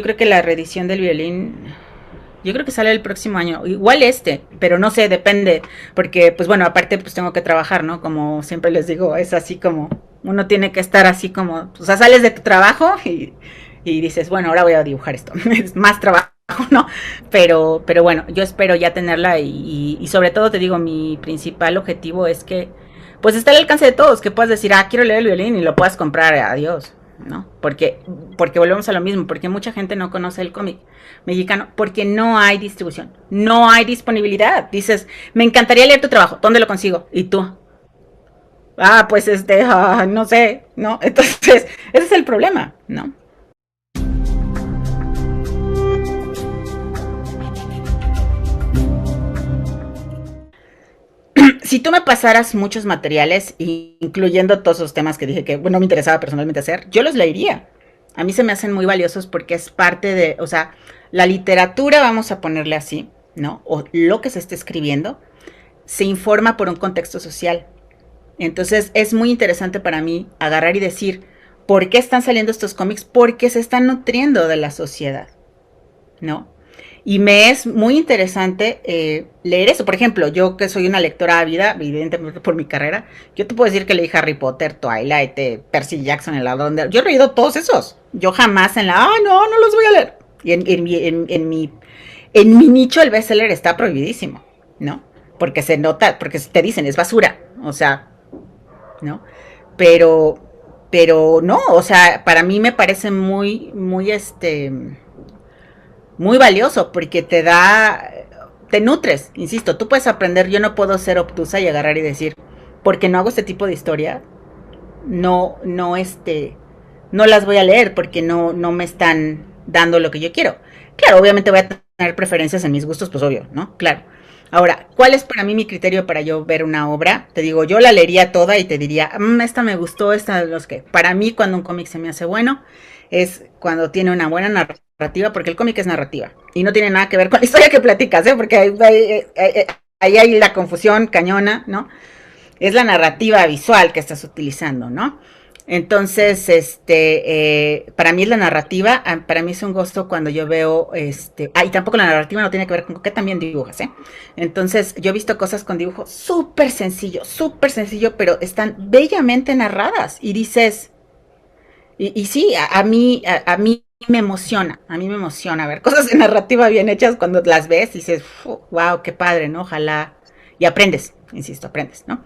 [SPEAKER 2] creo que la reedición del violín, yo creo que sale el próximo año. Igual pero no sé, depende. Porque, pues bueno, aparte, pues tengo que trabajar, ¿no? Como siempre les digo, es así como, uno tiene que estar así como, o sea, sales de tu trabajo y dices, bueno, ahora voy a dibujar esto. Es más trabajo, ¿no? Pero bueno, yo espero ya tenerla y sobre todo te digo, mi principal objetivo es que pues está al alcance de todos, que puedas decir, quiero leer el violín y lo puedas comprar, adiós, ¿no? Porque volvemos a lo mismo, porque mucha gente no conoce el cómic mexicano, porque no hay distribución, no hay disponibilidad. Dices, me encantaría leer tu trabajo, ¿dónde lo consigo? Y tú, pues no sé, ¿no? Entonces, ese es el problema, ¿no? Si tú me pasaras muchos materiales, incluyendo todos esos temas que dije que bueno, me interesaba personalmente hacer, yo los leería. A mí se me hacen muy valiosos porque es parte de, o sea, la literatura, vamos a ponerle así, ¿no? O lo que se esté escribiendo, se informa por un contexto social. Entonces es muy interesante para mí agarrar y decir, ¿por qué están saliendo estos cómics? Porque se están nutriendo de la sociedad, ¿no? Y me es muy interesante leer eso. Por ejemplo, yo que soy una lectora ávida, evidentemente por mi carrera, yo te puedo decir que leí Harry Potter, Twilight, Percy Jackson, El ladrón de... Yo he leído todos esos. Yo jamás no los voy a leer. Y en mi nicho el bestseller está prohibidísimo, ¿no? Porque se nota, porque te dicen, es basura. O sea, ¿no? Pero no, o sea, para mí me parece muy valioso porque te nutres, insisto, tú puedes aprender, yo no puedo ser obtusa y agarrar y decir, porque no hago este tipo de historia, no las voy a leer porque no me están dando lo que yo quiero. Claro, obviamente voy a tener preferencias en mis gustos, pues obvio, ¿no? Claro. Ahora, ¿cuál es para mí mi criterio para yo ver una obra? Te digo, yo la leería toda y te diría, esta me gustó, esta los que. Para mí, cuando un cómic se me hace bueno, es cuando tiene una buena narrativa, porque el cómic es narrativa y no tiene nada que ver con la historia que platicas, ¿eh? Porque ahí hay la confusión cañona, ¿no? Es la narrativa visual que estás utilizando, ¿no? Entonces, para mí es la narrativa, para mí es un gusto cuando yo veo, y tampoco la narrativa no tiene que ver con qué también dibujas, ¿eh? Entonces, yo he visto cosas con dibujo súper sencillo, pero están bellamente narradas y dices, y sí, a mí me emociona ver cosas de narrativa bien hechas cuando las ves y dices, wow, qué padre, ¿no? Ojalá, y aprendes, insisto, aprendes, ¿no?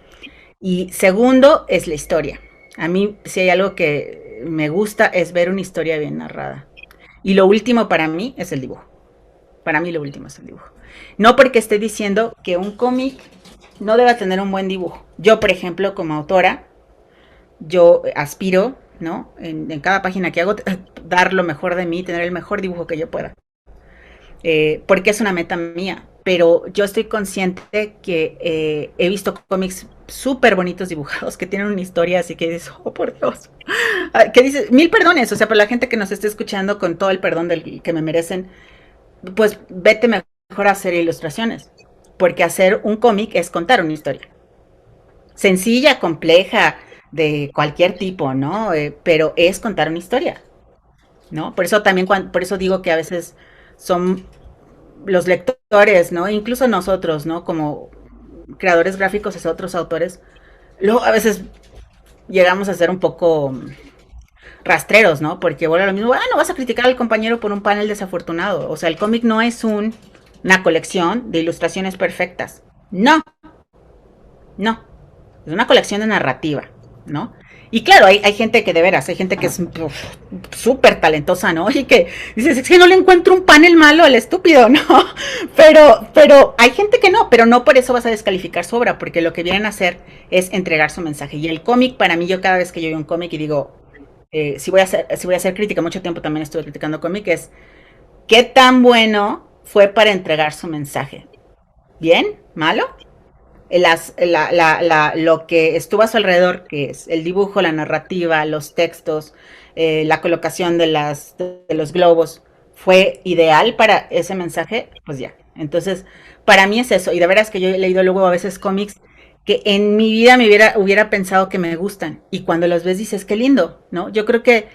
[SPEAKER 2] Y segundo es la historia. A mí, si hay algo que me gusta, es ver una historia bien narrada. Y lo último para mí es el dibujo. Para mí lo último es el dibujo. No porque esté diciendo que un cómic no deba tener un buen dibujo. Yo, por ejemplo, como autora, yo aspiro, ¿no? En cada página que hago, dar lo mejor de mí, tener el mejor dibujo que yo pueda. Porque es una meta mía. Pero yo estoy consciente que he visto cómics súper bonitos dibujados que tienen una historia así que dices, oh por Dios, que dices, mil perdones, o sea, para la gente que nos esté escuchando con todo el perdón del que me merecen, pues vete mejor a hacer ilustraciones, porque hacer un cómic es contar una historia, sencilla, compleja, de cualquier tipo, ¿no? Pero es contar una historia, ¿no? Por eso también, por eso digo que a veces son los lectores, ¿no? Incluso nosotros, ¿no? Como creadores gráficos y otros autores, luego a veces llegamos a ser un poco rastreros, ¿no? Porque vuelve a lo mismo, no vas a criticar al compañero por un panel desafortunado. O sea, el cómic no es una colección de ilustraciones perfectas. No, no. Es una colección de narrativa, ¿no? Y claro, hay gente que de veras, hay gente que es súper talentosa, ¿no? Y que dices, es que no le encuentro un panel malo al estúpido, ¿no? Pero hay gente que no, pero no por eso vas a descalificar su obra, porque lo que vienen a hacer es entregar su mensaje. Y el cómic, para mí, yo cada vez que yo veo un cómic y digo, si voy a hacer crítica, mucho tiempo también estuve criticando cómic, es qué tan bueno fue para entregar su mensaje. ¿Bien? ¿Malo? Lo que estuvo a su alrededor, que es el dibujo, la narrativa, los textos, la colocación de los globos, fue ideal para ese mensaje, pues ya. Entonces, para mí es eso. Y de veras que yo he leído luego a veces cómics que en mi vida hubiera pensado que me gustan. Y cuando los ves dices, qué lindo, ¿no? Yo creo que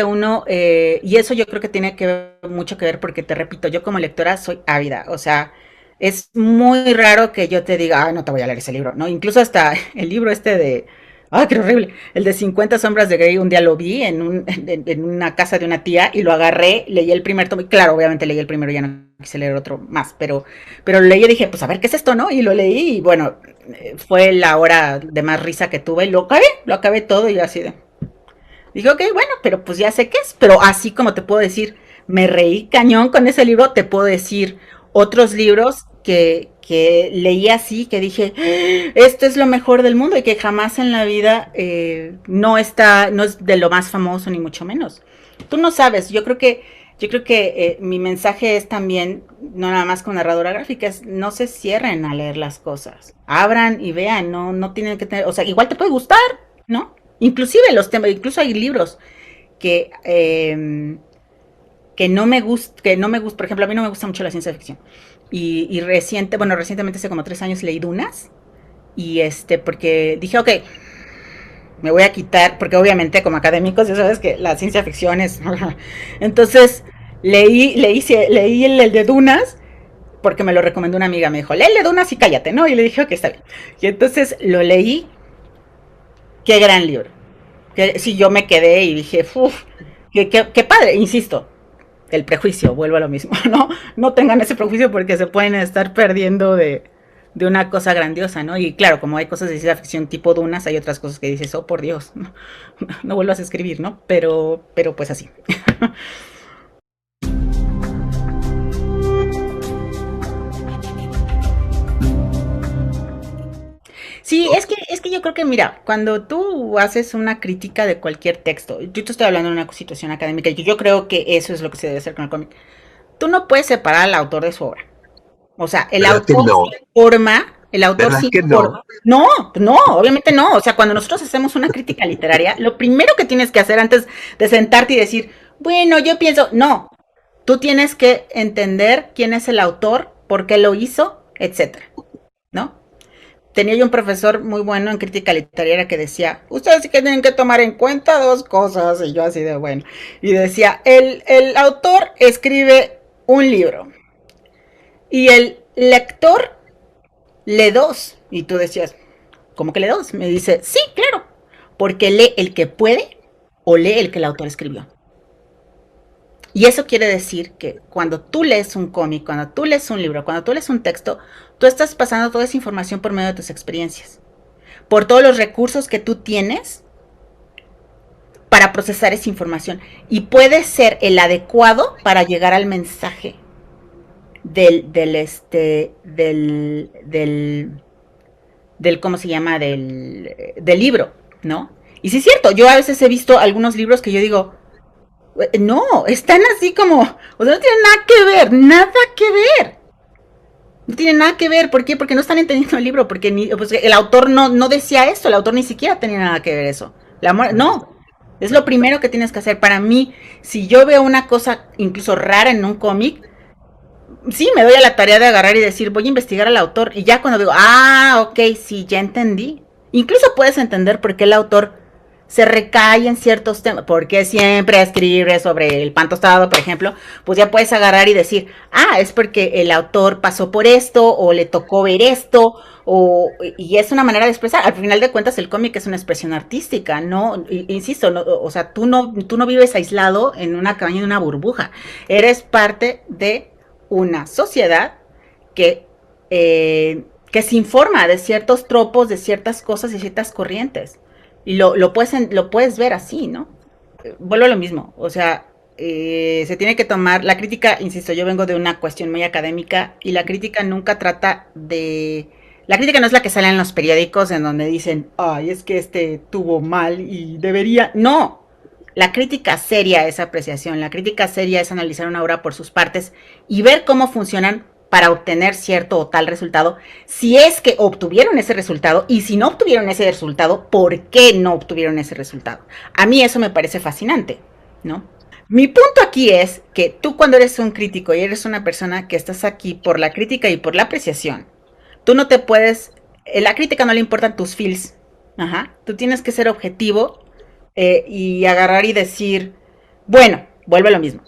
[SPEAKER 2] uno, y eso yo creo que tiene que ver, mucho que ver porque te repito, yo como lectora soy ávida. O sea, es muy raro que yo te diga, no te voy a leer ese libro, ¿no? Incluso hasta el libro este de, qué horrible, el de 50 sombras de Grey, un día lo vi en una casa de una tía y lo agarré, leí el primer tomo, y claro, obviamente leí el primero, ya no quise leer otro más, pero lo leí y dije, pues a ver, ¿qué es esto, no? Y lo leí y bueno, fue la hora de más risa que tuve y lo acabé todo y así de... Dije, ok, bueno, pero pues ya sé qué es, pero así como te puedo decir, me reí cañón con ese libro, te puedo decir otros libros que leí así, que dije, esto es lo mejor del mundo y que jamás en la vida no es de lo más famoso ni mucho menos. Tú no sabes, yo creo que mi mensaje es también, no nada más con narradora gráfica, es no se cierren a leer las cosas, abran y vean, no tienen que tener, o sea, igual te puede gustar, ¿no? Inclusive los temas, incluso hay libros que, que no me gusta, por ejemplo, a mí no me gusta mucho la ciencia ficción. Y recientemente hace como 3 años leí Dunas, y porque dije, ok, me voy a quitar, porque obviamente como académicos ya sabes que la ciencia ficción es... Entonces leí el de Dunas, porque me lo recomendó una amiga, me dijo, lee el de Dunas y cállate, ¿no? Y le dije, ok, está bien. Y entonces lo leí, qué gran libro. Que, sí, yo me quedé y dije, uff, qué padre, insisto, el prejuicio, vuelvo a lo mismo, ¿no? No tengan ese prejuicio porque se pueden estar perdiendo de una cosa grandiosa, ¿no? Y claro, como hay cosas de ciencia ficción tipo Dunas, hay otras cosas que dices, oh, por Dios, no vuelvas a escribir, ¿no? Pero pues así. Sí, es que yo creo que, mira, cuando tú haces una crítica de cualquier texto, yo te estoy hablando de una situación académica, y yo creo que eso es lo que se debe hacer con el cómic. Tú no puedes separar al autor de su obra. O sea,
[SPEAKER 1] ¿Verdad que no?
[SPEAKER 2] el autor
[SPEAKER 1] ¿Verdad
[SPEAKER 2] sí
[SPEAKER 1] que no?
[SPEAKER 2] informa. No, no, obviamente no. O sea, cuando nosotros hacemos una crítica literaria, lo primero que tienes que hacer antes de sentarte y decir, bueno, yo pienso, no, tú tienes que entender quién es el autor, por qué lo hizo, etcétera, ¿no? Tenía yo un profesor muy bueno en crítica literaria que decía, ustedes sí que tienen que tomar en cuenta dos cosas, y yo así de bueno, y decía, el autor escribe un libro y el lector lee dos, y tú decías, ¿cómo que lee dos? Me dice, sí, claro, porque lee el que puede o lee el que el autor escribió. Y eso quiere decir que cuando tú lees un cómic, cuando tú lees un libro, cuando tú lees un texto, tú estás pasando toda esa información por medio de tus experiencias, por todos los recursos que tú tienes para procesar esa información. Y puede ser el adecuado para llegar al mensaje del ¿cómo se llama? Del libro, ¿no? Y sí es cierto, yo a veces he visto algunos libros que yo digo, no, están así como, o sea, no tienen nada que ver, nada que ver. No tiene nada que ver, ¿por qué? Porque no están entendiendo el libro, porque pues, el autor no decía esto, el autor ni siquiera tenía nada que ver eso. No, es lo primero que tienes que hacer. Para mí, si yo veo una cosa incluso rara en un cómic, sí, me doy a la tarea de agarrar y decir, voy a investigar al autor. Y ya cuando digo, ok, sí, ya entendí. Incluso puedes entender por qué el autor se recae en ciertos temas, porque siempre escribe sobre el pan tostado, por ejemplo, pues ya puedes agarrar y decir, es porque el autor pasó por esto, o le tocó ver esto, y es una manera de expresar. Al final de cuentas, el cómic es una expresión artística, no, insisto, no, o sea, tú no vives aislado en una cabaña, en una burbuja, eres parte de una sociedad que, que se informa de ciertos tropos, de ciertas cosas y ciertas corrientes. Y lo puedes ver así, ¿no? Vuelvo a lo mismo, o sea, se tiene que tomar, la crítica, insisto, yo vengo de una cuestión muy académica y la crítica nunca trata de... La crítica no es la que sale en los periódicos en donde dicen, ay, es que tuvo mal y debería... No, La crítica seria es apreciación, la crítica seria es analizar una obra por sus partes y ver cómo funcionan para obtener cierto o tal resultado, si es que obtuvieron ese resultado y si no obtuvieron ese resultado, ¿por qué no obtuvieron ese resultado? A mí eso me parece fascinante, ¿no? Mi punto aquí es que tú cuando eres un crítico y eres una persona que estás aquí por la crítica y por la apreciación, tú no te puedes, la crítica no le importan tus feels, ajá, tú tienes que ser objetivo y agarrar y decir, bueno, vuelve a lo mismo.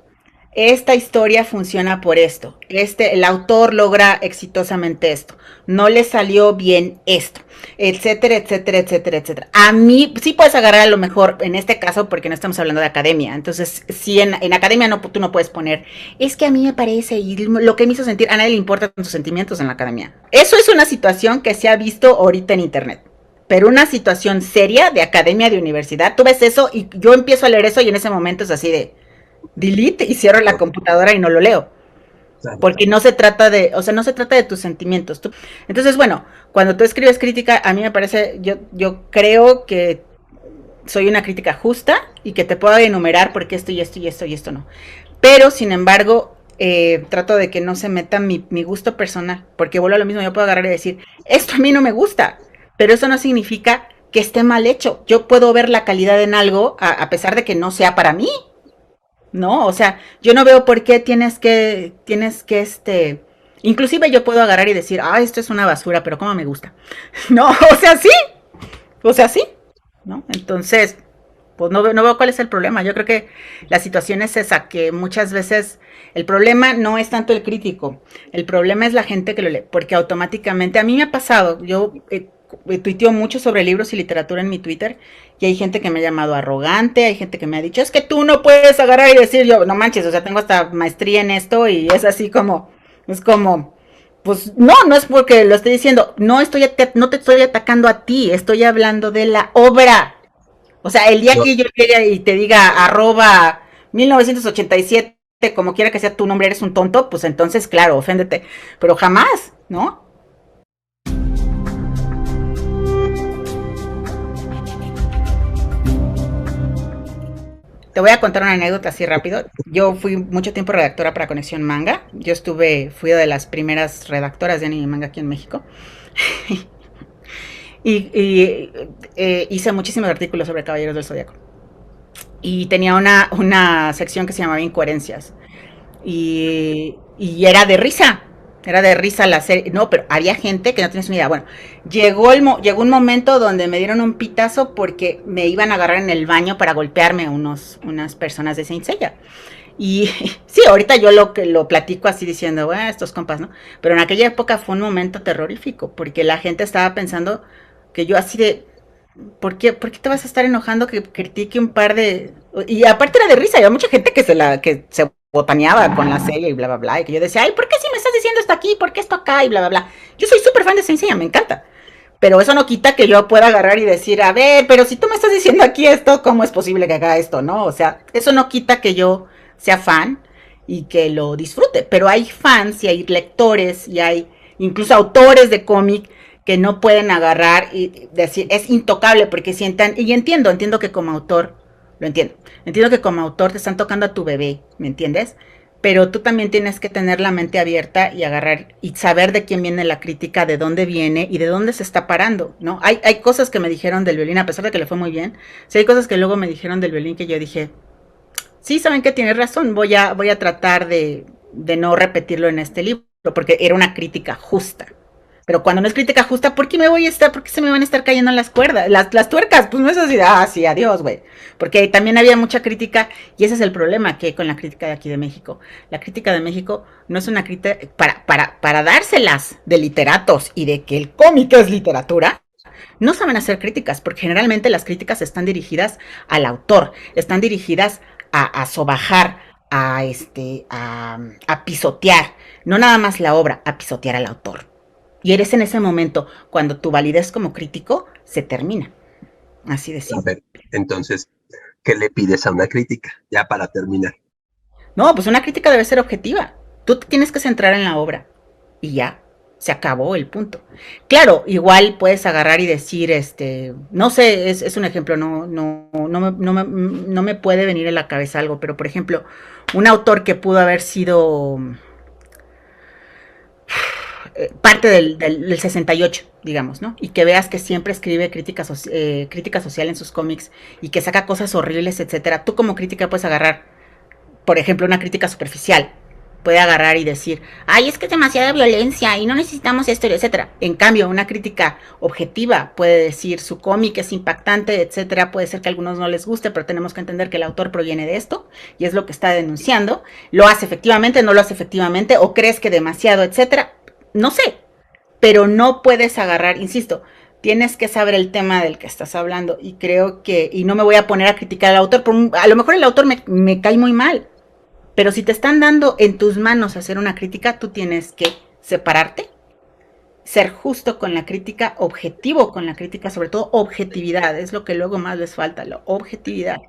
[SPEAKER 2] Esta historia funciona por esto. El autor logra exitosamente esto. No le salió bien esto, etcétera, etcétera, etcétera, etcétera. A mí sí puedes agarrar a lo mejor en este caso porque no estamos hablando de academia. Entonces, si en academia no, tú no puedes poner, es que a mí me parece y lo que me hizo sentir, a nadie le importan tus sentimientos en la academia. Eso es una situación que se ha visto ahorita en internet. Pero una situación seria de academia, de universidad, tú ves eso y yo empiezo a leer eso y en ese momento es así de delete y cierro la computadora y no lo leo. Porque no se trata de, o sea, no se trata de tus sentimientos. Entonces, bueno, cuando tú escribes crítica, a mí me parece, yo creo que soy una crítica justa y que te puedo enumerar porque esto y esto y esto y esto no. Pero, sin embargo, trato de que no se meta mi gusto personal, porque vuelvo a lo mismo, yo puedo agarrar y decir, esto a mí no me gusta, pero eso no significa que esté mal hecho. Yo puedo ver la calidad en algo a pesar de que no sea para mí. ¿No? O sea, yo no veo por qué inclusive yo puedo agarrar y decir, ah, esto es una basura, pero cómo me gusta. No, o sea, sí, ¿no? Entonces, pues no veo cuál es el problema. Yo creo que la situación es esa, que muchas veces el problema no es tanto el crítico, el problema es la gente que lo lee, porque automáticamente, a mí me ha pasado, yo tuiteo mucho sobre libros y literatura en mi Twitter y hay gente que me ha llamado arrogante, hay gente que me ha dicho, es que tú no puedes agarrar y decir, yo, no manches, o sea, tengo hasta maestría en esto y es así como, es como, pues no es porque lo estoy diciendo, no te estoy atacando a ti, estoy hablando de la obra. O sea, el día
[SPEAKER 1] Yo,
[SPEAKER 2] que yo llegue y te diga arroba 1987, como quiera que sea tu nombre, eres un tonto, pues entonces, claro, oféndete. Pero jamás, ¿no? Te voy a contar una anécdota así rápido. Yo fui mucho tiempo redactora para Conexión Manga. Fui de las primeras redactoras de anime y manga aquí en México. Y hice muchísimos artículos sobre Caballeros del Zodíaco. Y tenía una sección que se llamaba Incoherencias. Y era de risa la serie. No, pero había gente que no tienes una idea. Bueno, llegó un momento donde me dieron un pitazo porque me iban a agarrar en el baño para golpearme unas personas de Saint Seiya. Y sí, ahorita yo lo platico así diciendo, bueno, estos compas, ¿no? Pero en aquella época fue un momento terrorífico, porque la gente estaba pensando que yo así de, por qué te vas a estar enojando que critique un par de... Y aparte era de risa, había mucha gente que se botaneaba con la serie y bla, bla, bla, y que yo decía, ay, ¿por qué si me estás diciendo esto aquí? ¿Por qué esto acá? Y bla, bla, bla. Yo soy súper fan de Senseiya, me encanta. Pero eso no quita que yo pueda agarrar y decir, a ver, pero si tú me estás diciendo aquí esto, ¿cómo es posible que haga esto, no? O sea, eso no quita que yo sea fan y que lo disfrute. Pero hay fans y hay lectores y hay incluso autores de cómic que no pueden agarrar y decir, es intocable porque sientan, y entiendo que como autor, lo entiendo que como autor te están tocando a tu bebé, ¿me entiendes? Pero tú también tienes que tener la mente abierta y agarrar y saber de quién viene la crítica, de dónde viene y de dónde se está parando, ¿no? Hay cosas que me dijeron del violín, a pesar de que le fue muy bien, sí hay cosas que luego me dijeron del violín que yo dije, sí, saben que tienes razón, voy a tratar de no repetirlo en este libro, porque era una crítica justa. Pero cuando no es crítica justa, ¿por qué se me van a estar cayendo las cuerdas, las tuercas? Pues no es así, sí, adiós, güey. Porque también había mucha crítica, y ese es el problema que hay con la crítica de aquí de México. La crítica de México no es una crítica, para dárselas de literatos y de que el cómic es literatura, no saben hacer críticas, porque generalmente las críticas están dirigidas al autor, están dirigidas a sobajar, a pisotear, no nada más la obra, a pisotear al autor. Y eres en ese momento cuando tu validez como crítico se termina. Así de
[SPEAKER 1] a
[SPEAKER 2] simple.
[SPEAKER 1] ver, entonces, ¿qué le pides a una crítica? Ya para terminar.
[SPEAKER 2] No, pues una crítica debe ser objetiva. Tú te tienes que centrar en la obra. Y ya. Se acabó el punto. Claro, igual puedes agarrar y decir, no sé, es un ejemplo, no me puede venir en la cabeza algo, pero por ejemplo, un autor que pudo haber sido parte del 68, digamos, ¿no? Y que veas que siempre escribe crítica social en sus cómics y que saca cosas horribles, etcétera. Tú como crítica puedes agarrar, por ejemplo, una crítica superficial. Puede agarrar y decir, ay, es que es demasiada violencia y no necesitamos esto, etcétera. En cambio, una crítica objetiva puede decir, su cómic es impactante, etcétera. Puede ser que a algunos no les guste, pero tenemos que entender que el autor proviene de esto y es lo que está denunciando. Lo hace efectivamente, no lo hace efectivamente, o crees que demasiado, etcétera. No sé, pero no puedes agarrar, insisto, tienes que saber el tema del que estás hablando y creo que, y no me voy a poner a criticar al autor, a lo mejor el autor me cae muy mal, pero si te están dando en tus manos hacer una crítica, tú tienes que separarte, ser justo con la crítica, objetivo con la crítica, sobre todo objetividad, es lo que luego más les falta, la objetividad.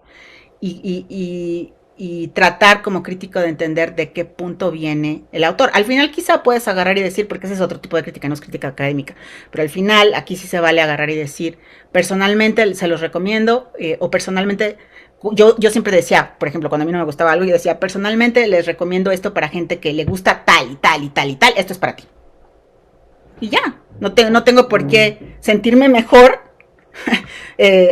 [SPEAKER 2] Y tratar como crítico de entender de qué punto viene el autor. Al final quizá puedes agarrar y decir, porque ese es otro tipo de crítica, no es crítica académica, pero al final aquí sí se vale agarrar y decir, personalmente se los recomiendo, o personalmente, yo siempre decía, por ejemplo, cuando a mí no me gustaba algo, yo decía, personalmente les recomiendo esto para gente que le gusta tal y tal y tal y tal, esto es para ti. Y ya, no tengo por qué sentirme mejor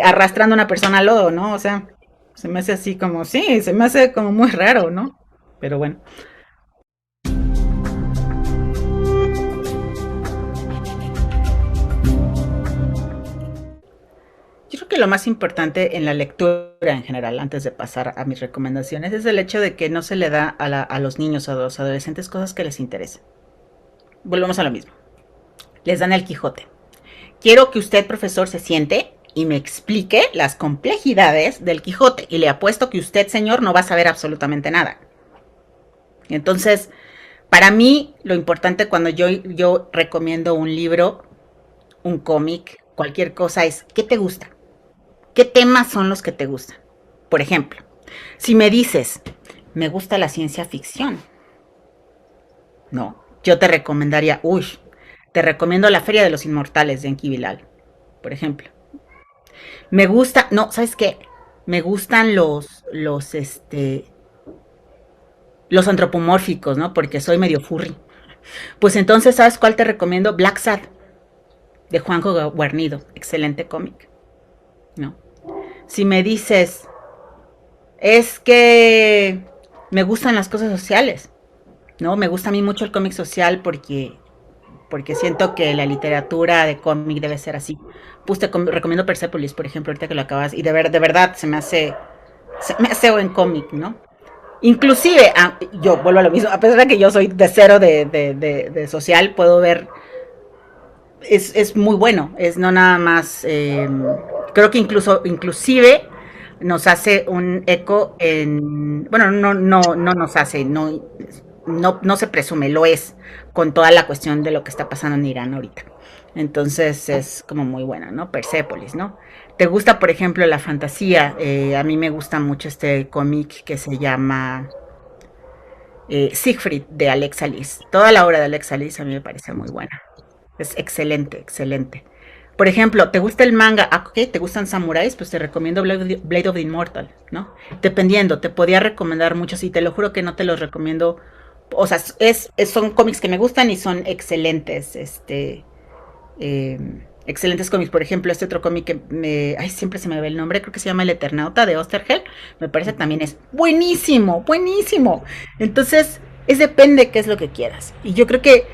[SPEAKER 2] arrastrando a una persona al lodo, ¿no? O sea, se me hace así como, sí, se me hace como muy raro, ¿no? Pero bueno. Yo creo que lo más importante en la lectura en general, antes de pasar a mis recomendaciones, es el hecho de que no se le da a los niños o a los adolescentes cosas que les interesen. Volvemos a lo mismo. Les dan el Quijote. Quiero que usted, profesor, se siente y me explique las complejidades del Quijote. Y le apuesto que usted, señor, no va a saber absolutamente nada. Entonces, para mí, lo importante cuando yo recomiendo un libro, un cómic, cualquier cosa, es ¿qué te gusta? ¿Qué temas son los que te gustan? Por ejemplo, si me dices, me gusta la ciencia ficción, no, yo te recomendaría, te recomiendo La Feria de los Inmortales de Enki Bilal, por ejemplo. Me gusta, no, ¿sabes qué? Me gustan los antropomórficos, ¿no? Porque soy medio furry. Pues entonces, ¿sabes cuál te recomiendo? Black Sad, de Juanjo Guarnido. Excelente cómic, ¿no? Si me dices, es que me gustan las cosas sociales, ¿no? Me gusta a mí mucho el cómic social porque siento que la literatura de cómic debe ser así. Pues te recomiendo Persepolis, por ejemplo, ahorita que lo acabas, y de verdad se me hace buen cómic, ¿no? Inclusive, yo vuelvo a lo mismo, a pesar de que yo soy de cero de social, puedo ver, es muy bueno, es no nada más, creo que inclusive nos hace un eco en, bueno, no nos hace, no se presume, lo es, con toda la cuestión de lo que está pasando en Irán ahorita. Entonces es como muy buena, ¿no? Persepolis, ¿no? ¿Te gusta, por ejemplo, la fantasía? A mí me gusta mucho este cómic que se llama Siegfried de Alexa Liss. Toda la obra de Alexa Liss a mí me parece muy buena. Es excelente, excelente. Por ejemplo, ¿te gusta el manga? Ok, ¿te gustan samuráis? Pues te recomiendo Blade of the Immortal, ¿no? Dependiendo, te podía recomendar muchos y te lo juro que no te los recomiendo. O sea, son cómics que me gustan y son excelentes, eh, excelentes cómics. Por ejemplo, este otro cómic que siempre se me ve el nombre, creo que se llama El Eternauta de Osterheld, me parece también es buenísimo, buenísimo. Entonces, depende qué es lo que quieras. Y yo creo que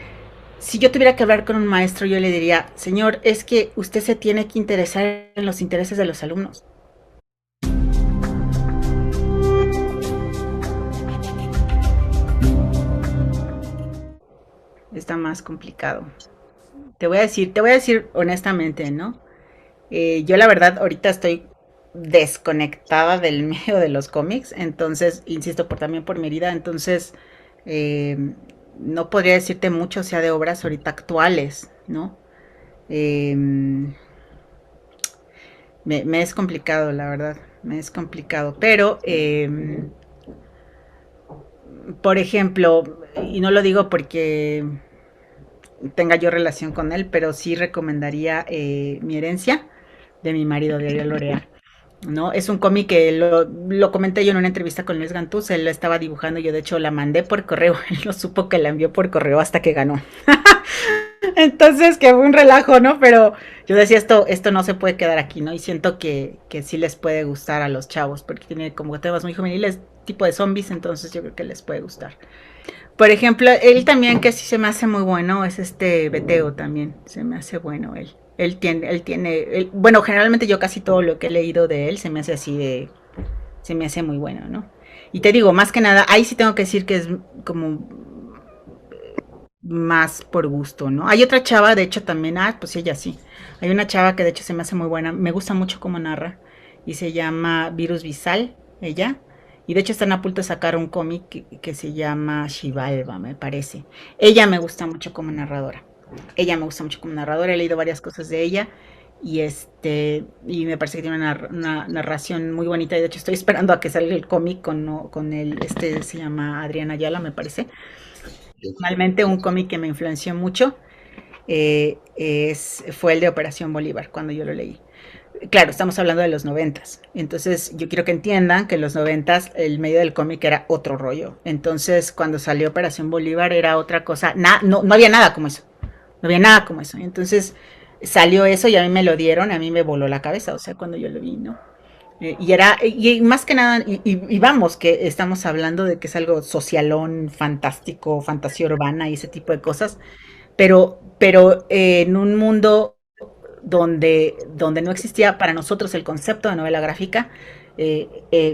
[SPEAKER 2] si yo tuviera que hablar con un maestro, yo le diría, señor, es que usted se tiene que interesar en los intereses de los alumnos. Está más complicado. Te voy a decir honestamente, ¿no? Yo la verdad ahorita estoy desconectada del medio de los cómics, entonces, insisto, también por mi herida, entonces eh, no podría decirte mucho, o sea, de obras ahorita actuales, ¿no? Eh, me es complicado, la verdad, me es complicado, pero, por ejemplo, y no lo digo porque tenga yo relación con él, pero sí recomendaría Mi herencia de mi marido, de Ariel Lorea. ¿No? Es un cómic que lo comenté yo en una entrevista con Luis Gantús, él lo estaba dibujando, yo de hecho la mandé por correo, él no supo que la envió por correo hasta que ganó. Entonces, que fue un relajo, ¿no? Pero yo decía, esto no se puede quedar aquí, ¿no? Y siento que sí les puede gustar a los chavos, porque tiene como temas muy juveniles, tipo de zombies, entonces yo creo que les puede gustar. Por ejemplo, él también que sí se me hace muy bueno, es Beteo también, se me hace bueno él. Bueno, generalmente yo casi todo lo que he leído de él se me hace así se me hace muy bueno, ¿no? Y te digo, más que nada, ahí sí tengo que decir que es como más por gusto, ¿no? Hay otra chava, de hecho también, pues ella sí. Hay una chava que de hecho se me hace muy buena, me gusta mucho cómo narra, y se llama Virus Visal, ella. Y de hecho están a punto de sacar un cómic que se llama Shivalba, me parece. Ella me gusta mucho como narradora. Ella me gusta mucho como narradora, he leído varias cosas de ella y me parece que tiene una narración muy bonita y de hecho estoy esperando a que salga el cómic con, no, con el, se llama Adriana Ayala, me parece. Normalmente un cómic que me influenció mucho fue el de Operación Bolívar, cuando yo lo leí. Claro, estamos hablando de los 90s. Entonces, yo quiero que entiendan que en los 90s el medio del cómic era otro rollo. Entonces, cuando salió Operación Bolívar era otra cosa. No había nada como eso. No había nada como eso. Entonces, salió eso y a mí me lo dieron, a mí me voló la cabeza, o sea, cuando yo lo vi, ¿no? Y más que nada, y vamos, que estamos hablando de que es algo socialón, fantástico, fantasía urbana y ese tipo de cosas, pero en un mundo donde no existía para nosotros el concepto de novela gráfica,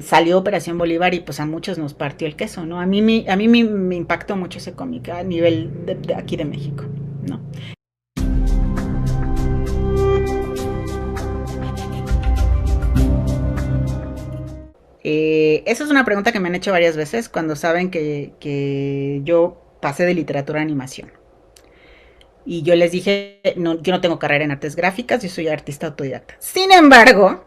[SPEAKER 2] salió Operación Bolívar y pues a muchos nos partió el queso, ¿no? A mí me impactó mucho ese cómic a nivel de aquí de México, ¿no? Esa es una pregunta que me han hecho varias veces cuando saben que yo pasé de literatura a animación. Y yo les dije, no, yo no tengo carrera en artes gráficas, yo soy artista autodidacta. Sin embargo,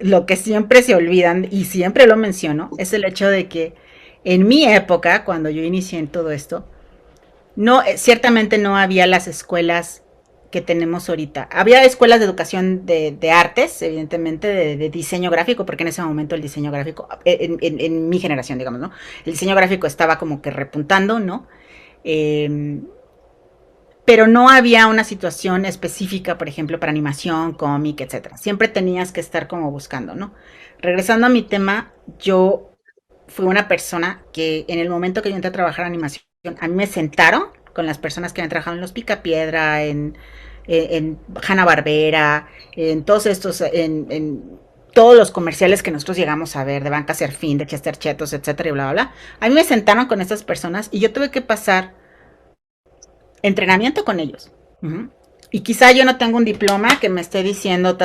[SPEAKER 2] lo que siempre se olvidan, y siempre lo menciono, es el hecho de que en mi época, cuando yo inicié en todo esto, no, ciertamente no había las escuelas que tenemos ahorita. Había escuelas de educación de artes, evidentemente, de diseño gráfico, porque en ese momento el diseño gráfico, en mi generación, digamos, ¿no? El diseño gráfico estaba como que repuntando, ¿no? Eh, pero no había una situación específica, por ejemplo, para animación, cómic, etcétera. Siempre tenías que estar como buscando, ¿no? Regresando a mi tema, yo fui una persona que en el momento que yo entré a trabajar en animación, a mí me sentaron con las personas que habían trabajado en Los Picapiedra, en Hanna-Barbera, en todos estos, en todos los comerciales que nosotros llegamos a ver, de Banca Serfín, de Chester Chetos, etcétera, y bla, bla, bla. A mí me sentaron con estas personas y yo tuve que pasar entrenamiento con ellos. Uh-huh. Y quizá yo no tengo un diploma que me esté diciendo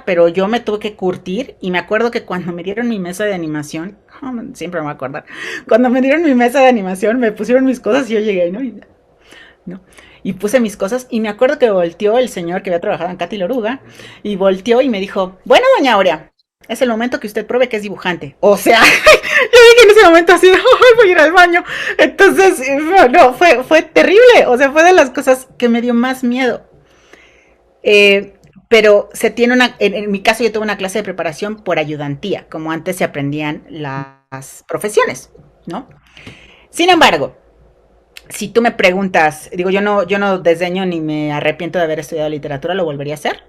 [SPEAKER 2] pero yo me tuve que curtir y me acuerdo que cuando me dieron mi mesa de animación, siempre me voy a acordar, cuando me dieron mi mesa de animación me pusieron mis cosas y yo llegué, ¿no? Y puse mis cosas y me acuerdo que volteó el señor que había trabajado en Katy Loruga y volteó y me dijo, bueno, doña Aurea, es el momento que usted pruebe que es dibujante. O sea, yo dije en ese momento así, voy a ir al baño. Entonces, no, fue terrible. O sea, fue de las cosas que me dio más miedo. Pero se tiene en mi caso yo tuve una clase de preparación por ayudantía, como antes se aprendían las profesiones, ¿no? Sin embargo, si tú me preguntas, digo, yo no desdeño ni me arrepiento de haber estudiado literatura, lo volvería a hacer.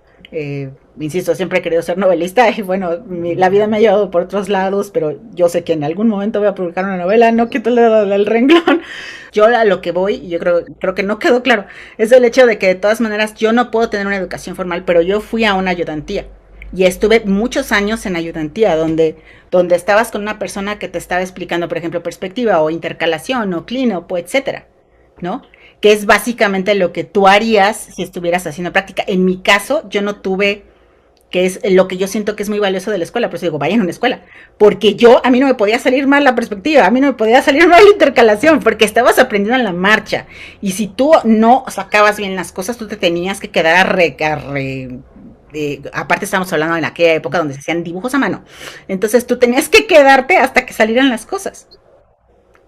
[SPEAKER 2] Insisto, siempre he querido ser novelista y bueno, la vida me ha llevado por otros lados, pero yo sé que en algún momento voy a publicar una novela, no quito el renglón. Yo a lo que voy, y yo creo que no quedó claro, es el hecho de que de todas maneras yo no puedo tener una educación formal, pero yo fui a una ayudantía y estuve muchos años en ayudantía, donde estabas con una persona que te estaba explicando, por ejemplo, perspectiva o intercalación o clínopo, etcétera, ¿no? Que es básicamente lo que tú harías si estuvieras haciendo práctica. En mi caso, yo no tuve, que es lo que yo siento que es muy valioso de la escuela, por eso digo, vayan a una escuela, porque a mí no me podía salir mal la perspectiva, a mí no me podía salir mal la intercalación, porque estabas aprendiendo en la marcha, y si tú no sacabas bien las cosas, tú te tenías que quedar aparte estamos hablando en aquella época donde se hacían dibujos a mano, entonces tú tenías que quedarte hasta que salieran las cosas.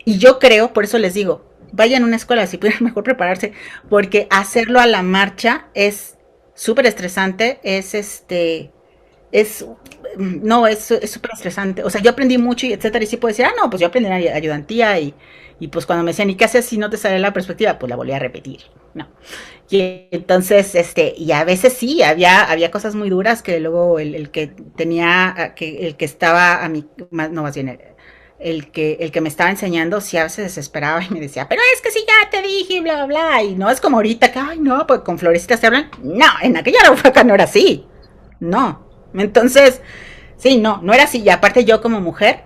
[SPEAKER 2] Y yo creo, por eso les digo, vayan a una escuela si pueden mejor prepararse, porque hacerlo a la marcha es súper estresante, es, no, es súper estresante. O sea, yo aprendí mucho y etcétera, y sí puedo decir, ah, no, pues yo aprendí en ayudantía y pues cuando me decían, ¿y qué haces si no te sale la perspectiva? Pues la volví a repetir, ¿no? Y entonces, y a veces sí, había cosas muy duras que luego el que tenía, el que estaba a mi, no más bien, el que me estaba enseñando, sí a veces desesperaba y me decía, pero es que si ya te dije, bla, bla, bla, y no es como ahorita que, ay, no, pues con florecitas te hablan. No, en aquella época no era así. No. Entonces, sí, no era así. Y aparte yo como mujer,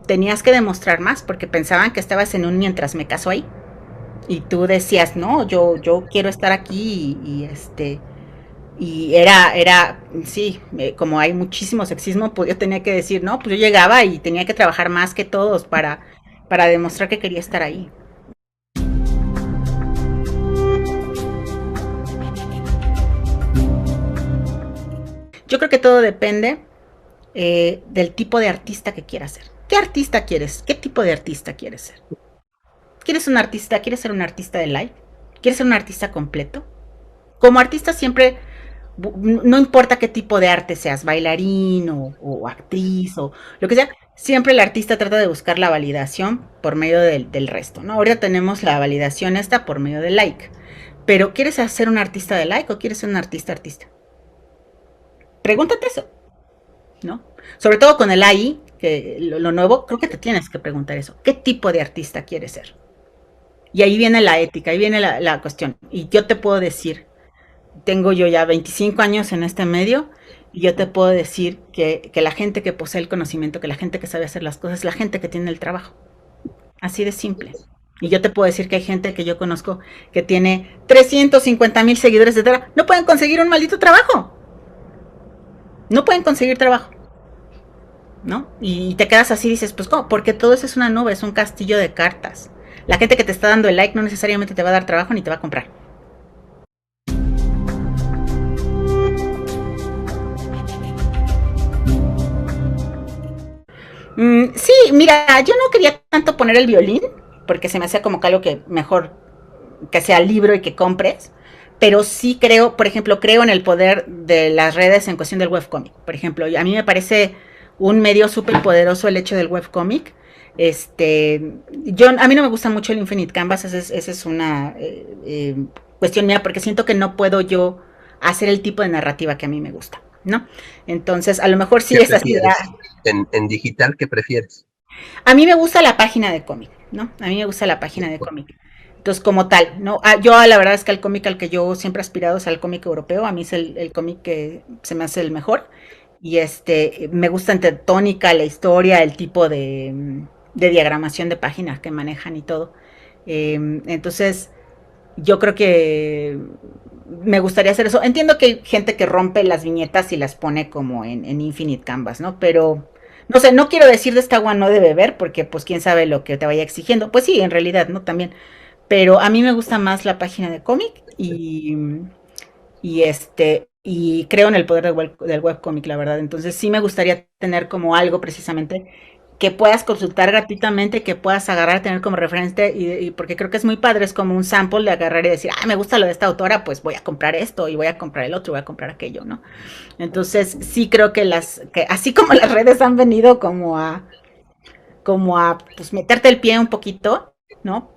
[SPEAKER 2] tenías que demostrar más porque pensaban que estabas en un mientras me caso ahí. Y tú decías, no, yo quiero estar aquí y sí, como hay muchísimo sexismo, pues yo tenía que decir, no, pues yo llegaba y tenía que trabajar más que todos para demostrar que quería estar ahí. Yo creo que todo depende del tipo de artista que quieras ser. ¿Qué artista quieres? ¿Qué tipo de artista quieres ser? ¿Quieres un artista? ¿Quieres ser un artista de live? ¿Quieres ser un artista completo? Como artista siempre, no importa qué tipo de arte seas, bailarín o actriz o lo que sea, siempre el artista trata de buscar la validación por medio del resto, ¿no? Ahorita tenemos la validación esta por medio del like. Pero ¿quieres ser un artista de like o quieres ser un artista artista? Pregúntate eso, ¿no? Sobre todo con el AI, que lo nuevo, creo que te tienes que preguntar eso. ¿Qué tipo de artista quieres ser? Y ahí viene la ética, ahí viene la cuestión. Y yo te puedo decir, tengo yo ya 25 años en este medio y yo te puedo decir que la gente que posee el conocimiento, que la gente que sabe hacer las cosas, es la gente que tiene el trabajo. Así de simple. Y yo te puedo decir que hay gente que yo conozco que tiene 350,000 seguidores, etcétera. No pueden conseguir un maldito trabajo. No pueden conseguir trabajo. ¿No? Y te quedas así y dices, pues ¿cómo? Porque todo eso es una nube, es un castillo de cartas. La gente que te está dando el like no necesariamente te va a dar trabajo ni te va a comprar. Sí, mira, yo no quería tanto poner el violín, porque se me hacía como que algo que mejor que sea libro y que compres, pero sí creo, por ejemplo, creo en el poder de las redes en cuestión del webcomic. Por ejemplo, a mí me parece un medio súper poderoso el hecho del webcomic. A mí no me gusta mucho el Infinite Canvas, esa es una cuestión mía, porque siento que no puedo yo hacer el tipo de narrativa que a mí me gusta, ¿no? Entonces, a lo mejor sí
[SPEAKER 1] ¿Qué
[SPEAKER 2] es así.
[SPEAKER 1] prefieres? En digital, ¿qué prefieres?
[SPEAKER 2] A mí me gusta la página de cómic, ¿no? A mí me gusta la página de cómic. Entonces, como tal, ¿no? Yo la verdad es que el cómic al que yo siempre he aspirado es al cómic europeo. A mí es el cómic que se me hace el mejor. Y me gusta entre tónica, la historia, el tipo de diagramación de páginas que manejan y todo. Entonces, yo creo que me gustaría hacer eso. Entiendo que hay gente que rompe las viñetas y las pone como en Infinite Canvas, ¿no? Pero no sé, no quiero decir de esta agua no de beber, porque pues quién sabe lo que te vaya exigiendo. Pues sí, en realidad, ¿no? También. Pero a mí me gusta más la página de cómic y creo en el poder del webcómic, la verdad. Entonces sí me gustaría tener como algo precisamente que puedas consultar gratuitamente, que puedas agarrar, tener como referente, y porque creo que es muy padre, es como un sample de agarrar y decir, ah, me gusta lo de esta autora, pues voy a comprar esto, y voy a comprar el otro, y voy a comprar aquello, ¿no? Entonces sí creo que así como las redes han venido como a pues meterte el pie un poquito, ¿no?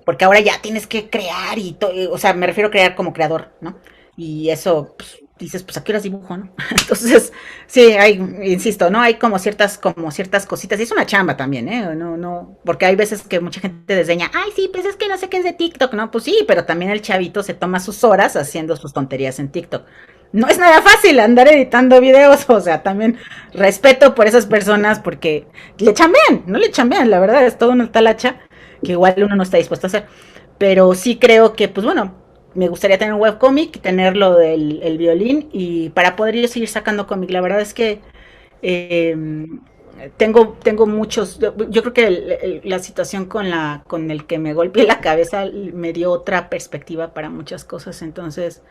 [SPEAKER 2] Porque ahora ya tienes que crear o sea, me refiero a crear como creador, ¿no? Y eso, pues, dices, pues, ¿a qué horas dibujo, no? Entonces, sí, insisto, ¿no? Hay como ciertas cositas, y es una chamba también, ¿eh? No, porque hay veces que mucha gente desdeña, ay, sí, pues es que no sé qué es de TikTok, ¿no? Pues sí, pero también el chavito se toma sus horas haciendo sus tonterías en TikTok. No es nada fácil andar editando videos, o sea, también respeto por esas personas porque le chambean, no le chambean, la verdad, es todo una talacha que igual uno no está dispuesto a hacer. Pero sí creo que, pues bueno, me gustaría tener un webcómic, tener lo del el violín y para poder yo seguir sacando cómic. La verdad es que eh, tengo muchos, yo creo que la situación con el que me golpeé la cabeza me dio otra perspectiva para muchas cosas. Entonces,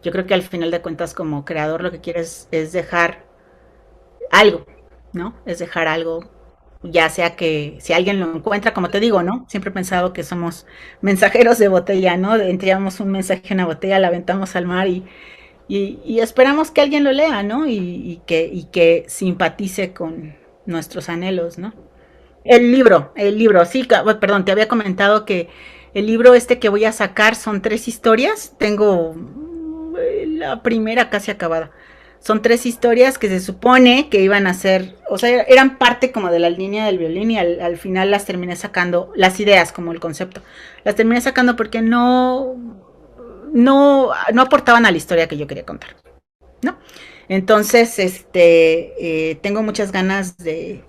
[SPEAKER 2] yo creo que al final de cuentas como creador lo que quieres es dejar algo, ¿no? Es dejar algo ya sea que si alguien lo encuentra, como te digo, ¿no? Siempre he pensado que somos mensajeros de botella, ¿no? Enviamos un mensaje en una botella, la aventamos al mar y esperamos que alguien lo lea, ¿no? Y que simpatice con nuestros anhelos, ¿no? El libro, sí, perdón, te había comentado que el libro este que voy a sacar son 3 historias. Tengo la primera casi acabada. Son 3 historias que se supone que iban a ser, o sea, eran parte como de la línea del violín y al final las terminé sacando, las ideas como el concepto. Las terminé sacando porque no aportaban a la historia que yo quería contar, ¿no? Entonces, tengo muchas ganas de,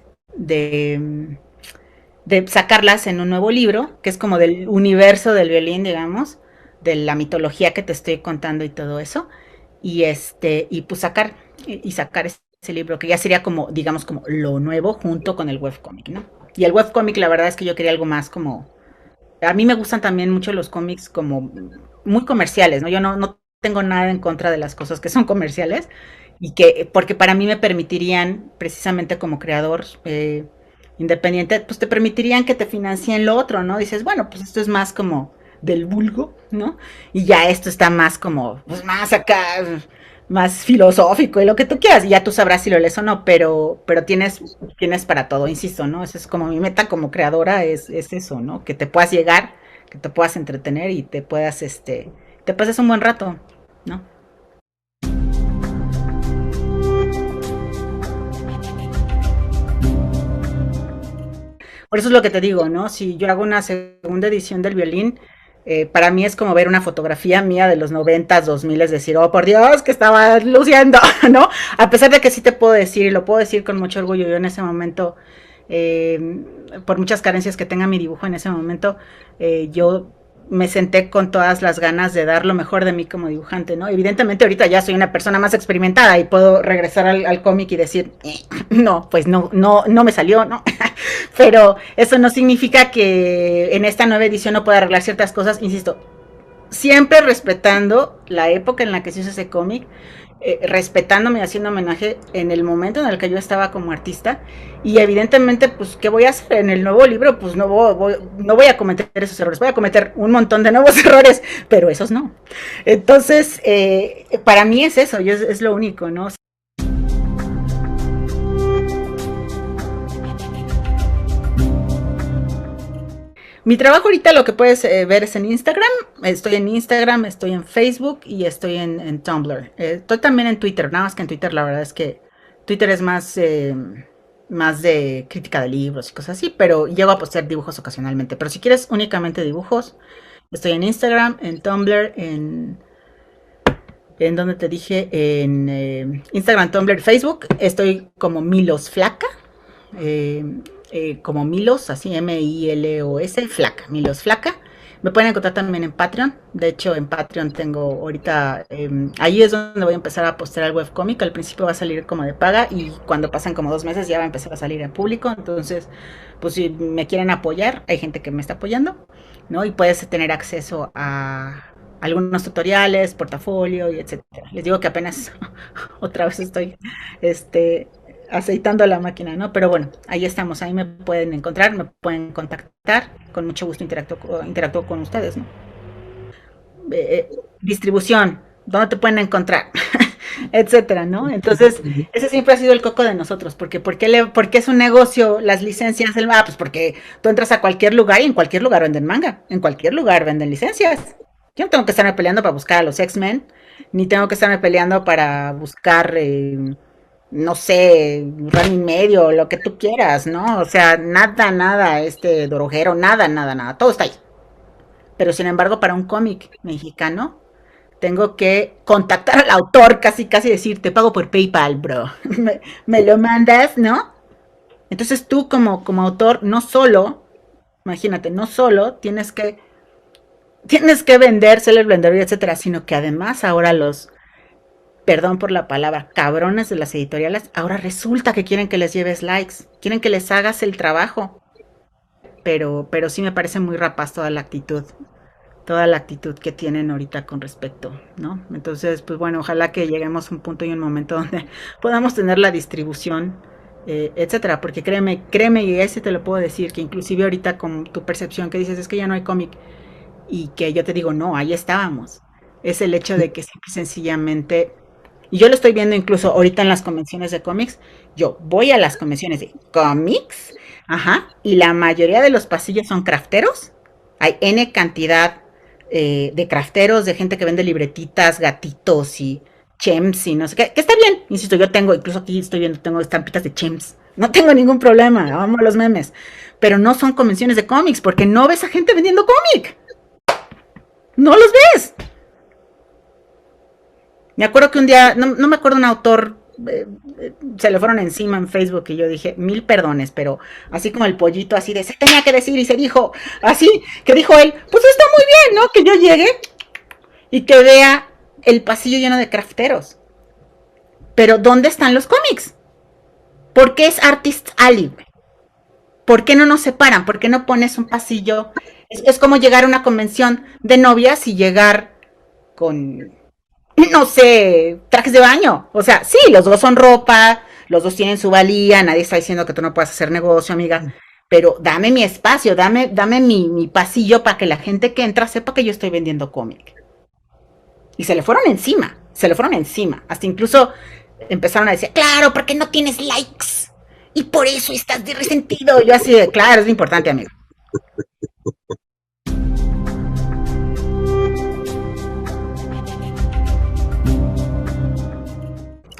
[SPEAKER 2] de sacarlas en un nuevo libro, que es como del universo del violín, digamos, de la mitología que te estoy contando y todo eso, y pues sacar ese libro, que ya sería como, digamos, como lo nuevo junto con el webcomic, ¿no? Y el webcomic, la verdad es que yo quería algo más como, a mí me gustan también mucho los cómics como muy comerciales, ¿no? Yo no tengo nada en contra de las cosas que son comerciales y que, porque para mí me permitirían, precisamente como creador independiente, pues te permitirían que te financien lo otro, ¿no? Dices, bueno, pues esto es más como del vulgo, ¿no? Y ya esto está más como, pues más acá, más filosófico y lo que tú quieras, y ya tú sabrás si lo lees o no, pero tienes para todo, insisto, ¿no? Esa es como mi meta como creadora, es eso, ¿no? Que te puedas llegar, que te puedas entretener y te pases un buen rato, ¿no? Por eso es lo que te digo, ¿no? Si yo hago una segunda edición del violín, para mí es como ver una fotografía mía de los 90s, 2000, es decir, oh por Dios, que estaba luciendo, ¿no? A pesar de que sí te puedo decir, y lo puedo decir con mucho orgullo, yo en ese momento, eh, por muchas carencias que tenga mi dibujo en ese momento, yo me senté con todas las ganas de dar lo mejor de mí como dibujante, ¿no? Evidentemente ahorita ya soy una persona más experimentada y puedo regresar al cómic y decir, no, pues no me salió, ¿no? Pero eso no significa que en esta nueva edición no pueda arreglar ciertas cosas, insisto, siempre respetando la época en la que se hizo ese cómic, respetándome y haciendo homenaje en el momento en el que yo estaba como artista. Y evidentemente, pues, ¿qué voy a hacer en el nuevo libro? Pues no voy a cometer esos errores, voy a cometer un montón de nuevos errores, pero esos no. Entonces, para mí es eso, es lo único, ¿no? Mi trabajo ahorita lo que puedes ver es en Instagram. Estoy en Instagram, estoy en Facebook y estoy en Tumblr. Estoy también en Twitter, nada más que en Twitter la verdad es que Twitter es más de crítica de libros y cosas así, pero llego a postear dibujos ocasionalmente. Pero si quieres únicamente dibujos, estoy en Instagram, en Tumblr, en donde te dije, en Instagram, Tumblr, Facebook. Estoy como Milos Flaca. eh, como Milos, así Milos, Flaca, Milos Flaca. Me pueden encontrar también en Patreon. De hecho, en Patreon tengo ahorita, ahí es donde voy a empezar a postear el webcomic. Al principio va a salir como de paga y cuando pasan como 2 meses ya va a empezar a salir en público. Entonces, pues si me quieren apoyar, hay gente que me está apoyando, ¿no? Y puedes tener acceso a algunos tutoriales, portafolio y etcétera. Les digo que apenas otra vez estoy este aceitando la máquina, ¿no? Pero bueno, ahí estamos, ahí me pueden encontrar, me pueden contactar, con mucho gusto interactúo con ustedes, ¿no? Distribución, ¿dónde te pueden encontrar? Etcétera, ¿no? Entonces, ese siempre ha sido el coco de nosotros, porque porque es un negocio, las licencias, pues porque tú entras a cualquier lugar y en cualquier lugar venden manga, en cualquier lugar venden licencias. Yo no tengo que estarme peleando para buscar a los X-Men, ni tengo que estarme peleando para buscar no sé, run y medio, lo que tú quieras, ¿no? O sea, nada, dorojero, nada, todo está ahí. Pero sin embargo, para un cómic mexicano, tengo que contactar al autor, casi decir, te pago por PayPal, bro. Me lo mandas, ¿no? Entonces tú como autor, no solo, imagínate, no solo tienes que vender, ser el vendedor, etcétera, sino que además ahora perdón por la palabra, cabrones de las editoriales, ahora resulta que quieren que les lleves likes, quieren que les hagas el trabajo, pero sí me parece muy rapaz toda la actitud que tienen ahorita con respecto, ¿no? Entonces, pues bueno, ojalá que lleguemos a un punto y un momento donde podamos tener la distribución etcétera, porque créeme, y ese te lo puedo decir, que inclusive ahorita con tu percepción que dices es que ya no hay cómic, y que yo te digo, no, ahí estábamos. Es el hecho de que sencillamente, y yo lo estoy viendo incluso ahorita en las convenciones de cómics, yo voy a las convenciones de cómics, ajá, y la mayoría de los pasillos son crafteros, hay N cantidad de crafteros, de gente que vende libretitas, gatitos y chems y no sé qué, que está bien, insisto, yo tengo, incluso aquí estoy viendo, tengo estampitas de chems, no tengo ningún problema, vamos a los memes, pero no son convenciones de cómics, porque no ves a gente vendiendo cómic. No los ves. Me acuerdo que un día, no me acuerdo un autor, se le fueron encima en Facebook y yo dije, mil perdones, pero así como el pollito, así de, se tenía que decir y se dijo, así, que dijo él, pues está muy bien, ¿no? Que yo llegue y que vea el pasillo lleno de crafteros. Pero ¿dónde están los cómics? ¿Por qué es Artist Alley? ¿Por qué no nos separan? ¿Por qué no pones un pasillo? Es como llegar a una convención de novias y llegar con, no sé, trajes de baño. O sea, sí, los dos son ropa, los dos tienen su valía, nadie está diciendo que tú no puedas hacer negocio, amiga, pero dame mi espacio, dame mi pasillo para que la gente que entra sepa que yo estoy vendiendo cómic. Y se le fueron encima, se le fueron encima. Hasta incluso empezaron a decir, claro, porque no tienes likes. Y por eso estás de resentido. Yo así de, claro, es importante, amigo.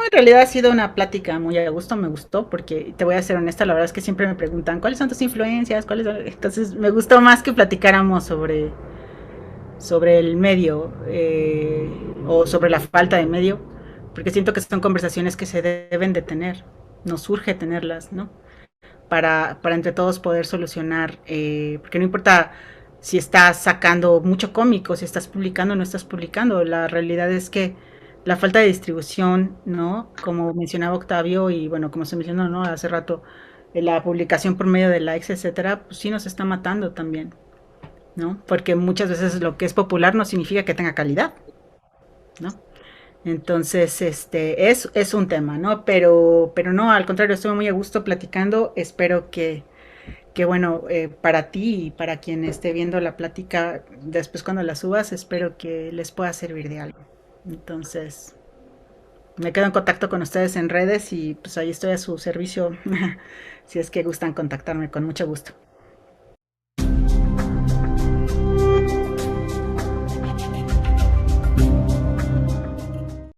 [SPEAKER 2] En realidad ha sido una plática muy a gusto, me gustó, porque te voy a ser honesta, la verdad es que siempre me preguntan cuáles son tus influencias, entonces me gustó más que platicáramos sobre el medio o sobre la falta de medio, porque siento que son conversaciones que se deben de tener, nos urge tenerlas, ¿no? Para entre todos poder solucionar, porque no importa si estás sacando mucho cómico, si estás publicando o no estás publicando, la realidad es que la falta de distribución, ¿no? Como mencionaba Octavio y bueno, como se mencionó, ¿no? Hace rato, la publicación por medio de likes, etcétera, pues sí nos está matando también, ¿no? Porque muchas veces lo que es popular no significa que tenga calidad, ¿no? Entonces, es un tema, ¿no? Pero no, al contrario, estuve muy a gusto platicando. Espero que bueno, para ti y para quien esté viendo la plática después cuando la subas, espero que les pueda servir de algo. Entonces, me quedo en contacto con ustedes en redes y pues ahí estoy a su servicio si es que gustan contactarme con mucho gusto.